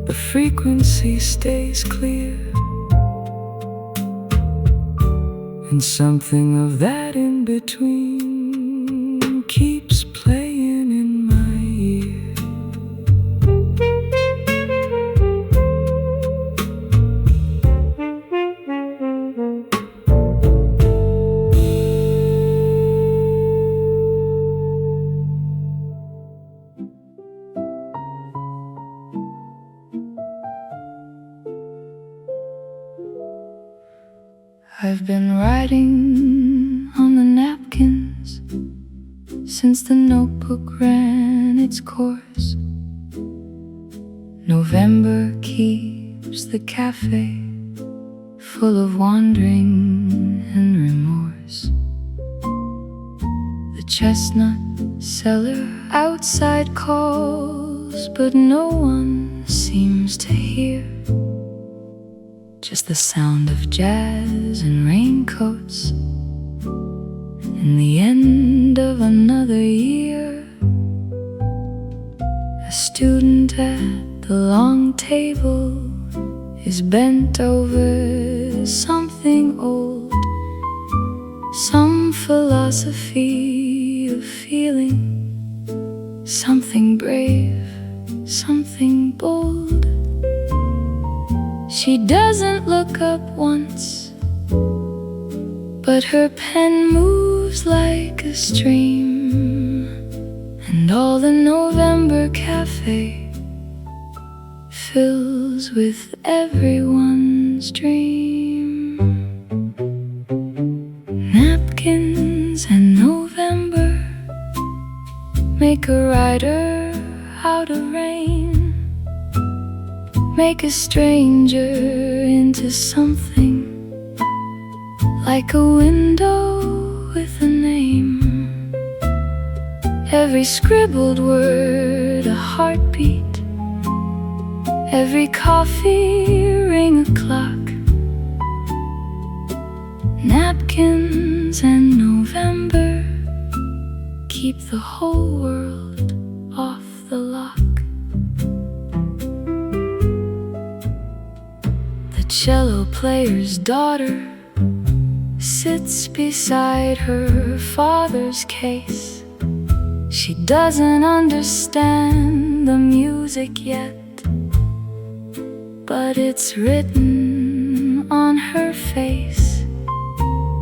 the frequency stays clear, and something of that in between keeps playing in my ear. I've been writing on the napkins since the notebook ran its course. November keeps the cafe full of wandering and remorse. The chestnut seller outside calls, but no one seems to hear. Just the sound of jazz and raincoats and the end of another year. A student at the long table is bent over something old, some philosophy of feeling, something brave, something bold. She doesn't look up once, but her pen moves like a stream, and all the November cafe fills with everyone's dream. Napkins and November make a writer out of rain, make a stranger into something like a window with a name. Every scribbled word a heartbeat, every coffee ring a clock. Napkins and November keep the whole world off the lock. The cello player's daughter sits beside her father's case. She doesn't understand the music yet, but it's written on her face.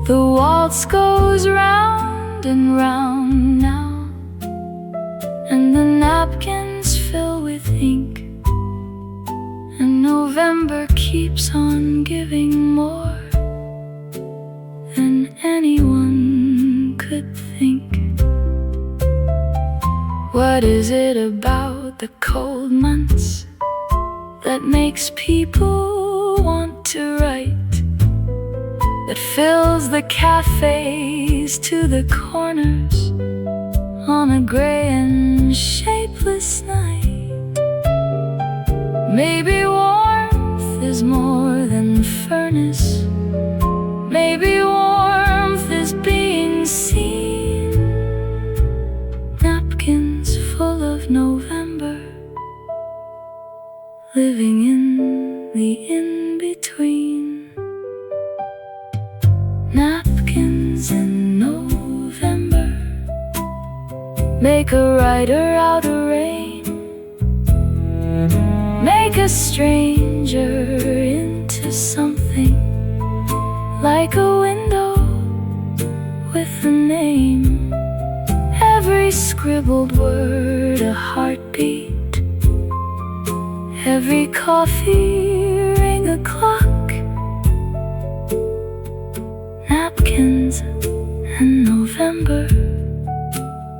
The waltz goes round and round now, and the napkins fill with ink, and November keeps on giving more than anyone could think. What is it about the cold months that makes people want to write, that fills the cafes to the corners on a gray and shapeless night? Maybe warmth is more than furnace, maybe warmth is being seen. Napkins full of November, living in the in-between. Napkins in November make a writer out of rain, make a stranger into something like a window with a name. Every scribbled word a heartbeat, every coffee ring a clock. Napkins and November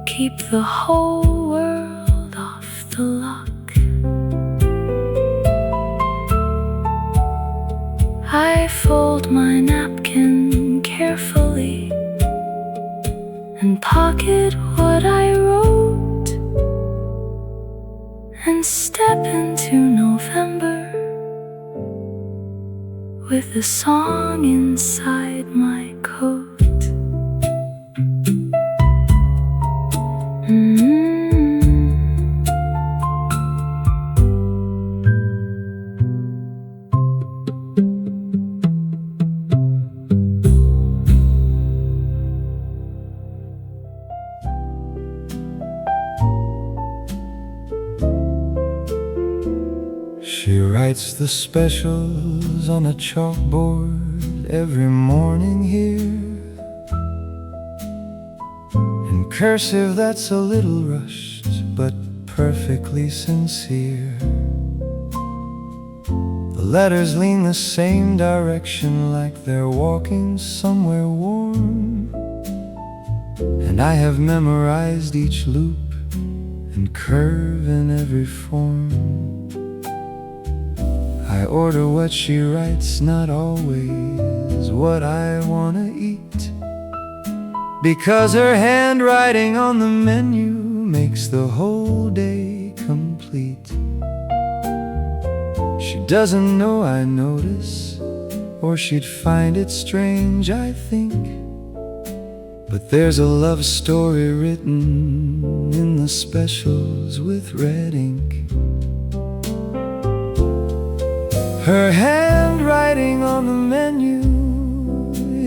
keep the whole world off the lock. I fold my napkin carefully and pocket what I wrote, and step into November with a song inside my coat. She writes the specials on a chalkboard every morning here, in cursive that's a little rushed but perfectly sincere. The letters lean the same direction, like they're walking somewhere warm. And I have memorized each loop and curve in every form. I order what she writes, not always what I wanna eat, because her handwriting on the menu makes the whole day complete. She doesn't know I notice, or she'd find it strange, I think. But there's a love story written in the specials with red ink. Her handwriting on the menu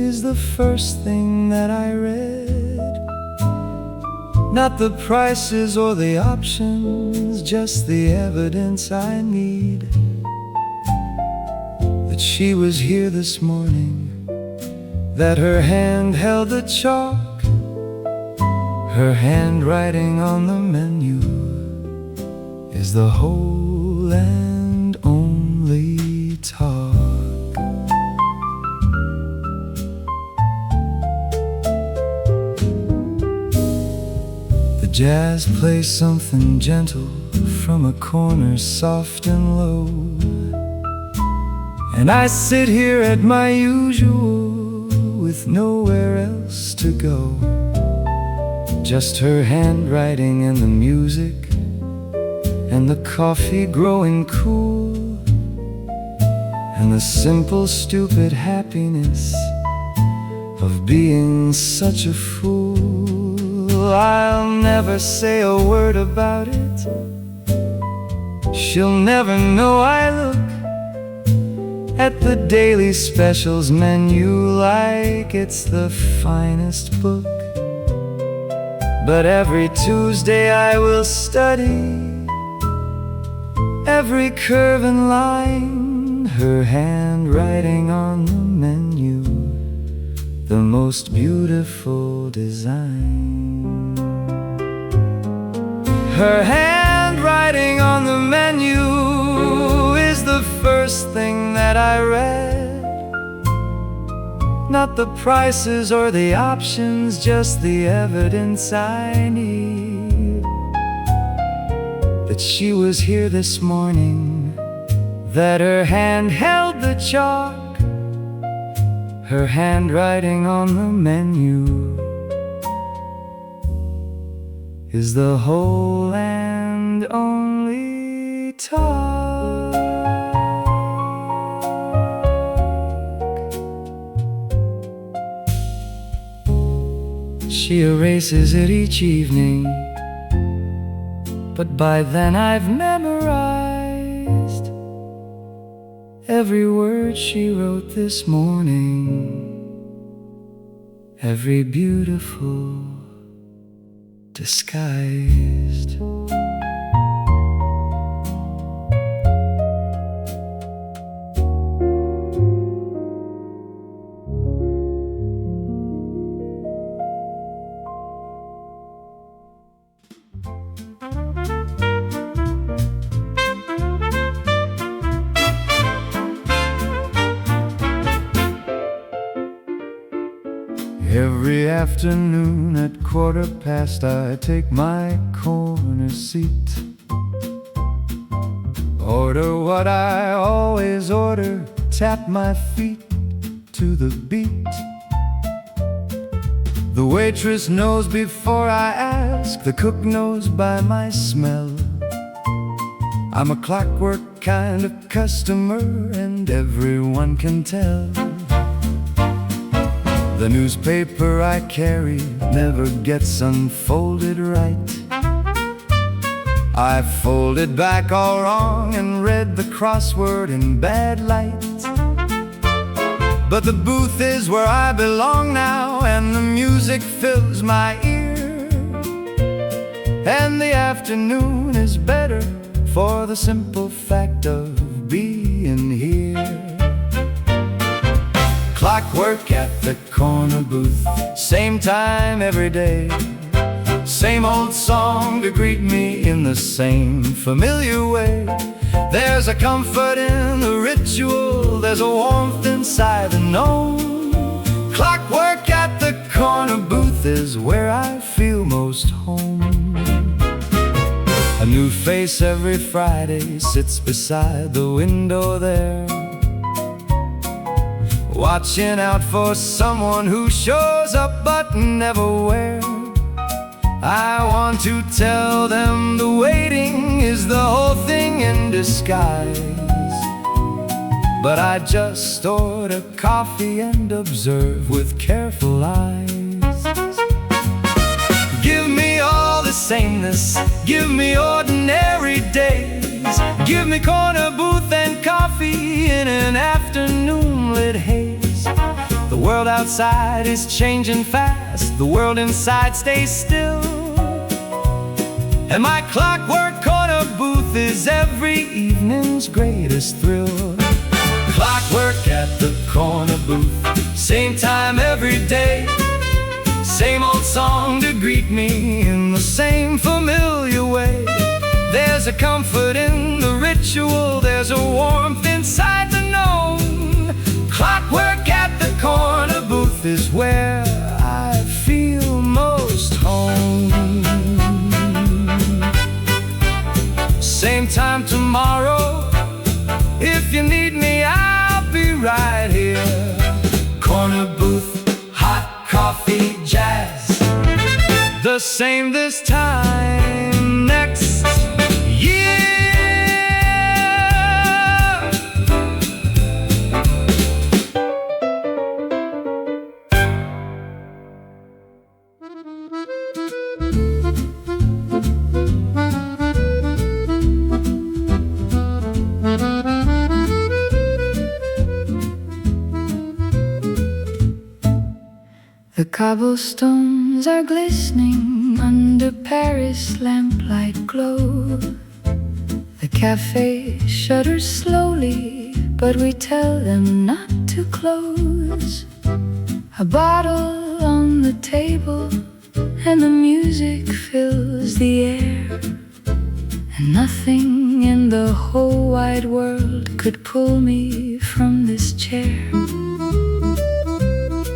is the first thing that I read. Not the prices or the options, just the evidence I need that she was here this morning, that her hand held the chalk. Her handwriting on the menu is the whole and only talk. The jazz plays something gentle from a corner, soft and low, and I sit here at my usual with nowhere else to go. Just her handwriting and the music and the coffee growing cool, and the simple stupid happiness of being such a fool. I'll never say a word about it. She'll never know I look at the daily specials menu like it's the finest book. But every Tuesday I will study every curve and line, her handwriting on the menu, the most beautiful design. Her handwriting on the menu is the first thing that I read. Not the prices or the options, just the evidence I need that she was here this morning, that her hand held the chalk. Her handwriting on the menu is the whole and only talk. She erases it each evening, but by then I've memorized every word she wrote this morning, every beautiful disguised. Every afternoon at 1:15 I take my corner seat, order what I always order, tap my feet to the beat. The waitress knows before I ask, the cook knows by my smell. I'm a clockwork kind of customer, and everyone can tell. The newspaper I carry never gets unfolded right. I folded back all wrong and read the crossword in bad light. But the booth is where I belong now, and the music fills my ear, and the afternoon is better for the simple fact of being here. Clockwork at the corner booth, same time every day, same old song to greet me in the same familiar way. There's a comfort in the ritual, there's a warmth inside the known. Clockwork at the corner booth is where I feel most home. A new face every Friday sits beside the window there, watching out for someone who shows up but never where. I want to tell them the waiting is the whole thing in disguise, but I just order coffee and observe with careful eyes. Give me all the sameness, give me ordinary days, give me corner booth and coffee in an afternoon lit haze. The world outside is changing fast, the world inside stays still, and my Clockwork corner booth is every evening's greatest thrill. Clockwork at the corner booth, same time every day, same old song to greet me in the same familiar way. There's a comfort in the ritual, there's a warmth inside the known. Clockwork at the corner booth is where I feel most home. Same time tomorrow, if you need me, I'll be right here. Corner booth, hot coffee, jazz, the same this time next year. The cobblestones are glistening under Paris lamplight glow. The cafe shutters slowly, but we tell them not to close. A bottle on the table, and the music fills the air, and nothing in the whole wide world could pull me from this chair.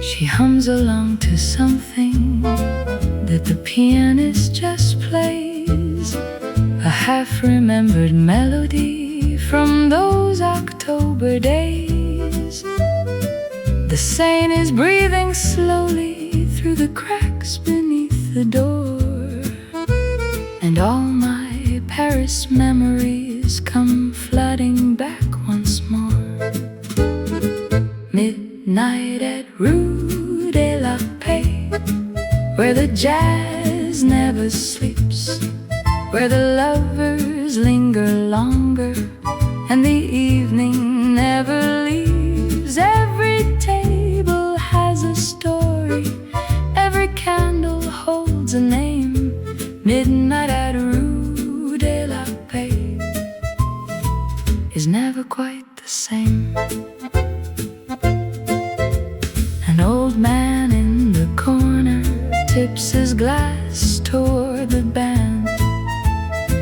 She hums along to something that the pianist just plays, a half-remembered melody from those October days. The Seine is breathing slowly through the cracks beneath the door, and all my Paris memories come flooding back once more. Midnight at Rue de la Paix, where the jazz never sleeps, where the lovers linger longer, and the evening never leaves. Every table has a story, every candle holds a name. Midnight at Rue de la Paix is never quite the same. An old man in the corner tips his glass toward the band.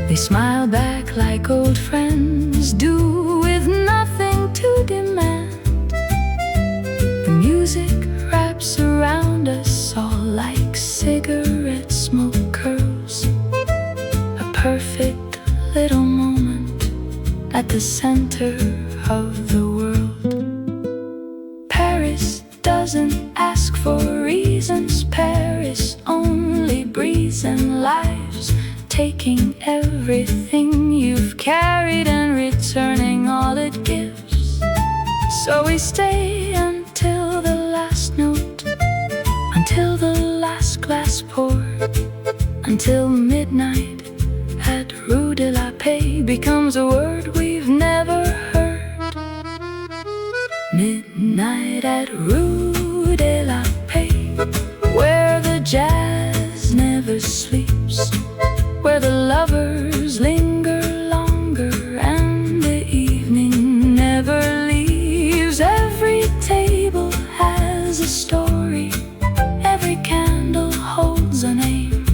They smile back like old friends do, with nothing to demand. The music wraps around us all like cigarette smoke curls, a perfect little moment at the center of the world. Paris doesn't ask for reasons, Paris only breathes and lives, taking everything you've carried and returning all it gives. So we stay until the last note, until the last glass poured, until midnight at Rue de la Paix becomes a word we've never heard. Midnight at Rue de la Paix, where the jazz never sleeps, where the lovers linger longer, and the evening never leaves. Every table has a story, every candle holds a name.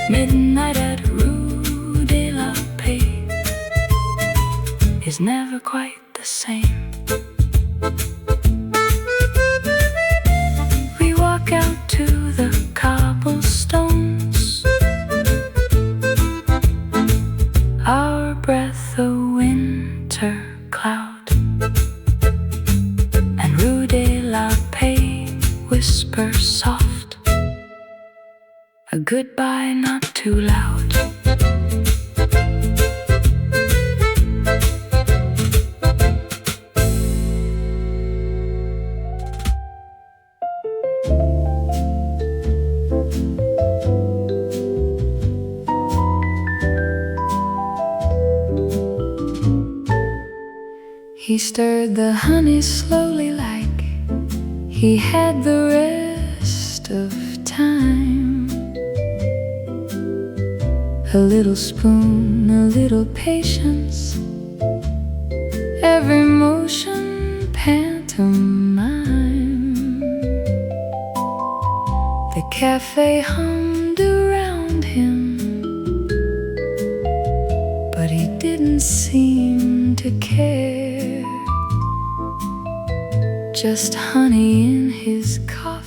Midnight at Rue de la Paix. is never quite the same. We walk out to the cobblestones, our breath a winter cloud, and Rue de la Paix whisper soft, a goodbye not too loud. He stirred the honey slowly like he had the rest of time. A little spoon, a little patience, every motion pantomime. The cafe hummed around him, but he didn't seem to care. Just honey in his coffee,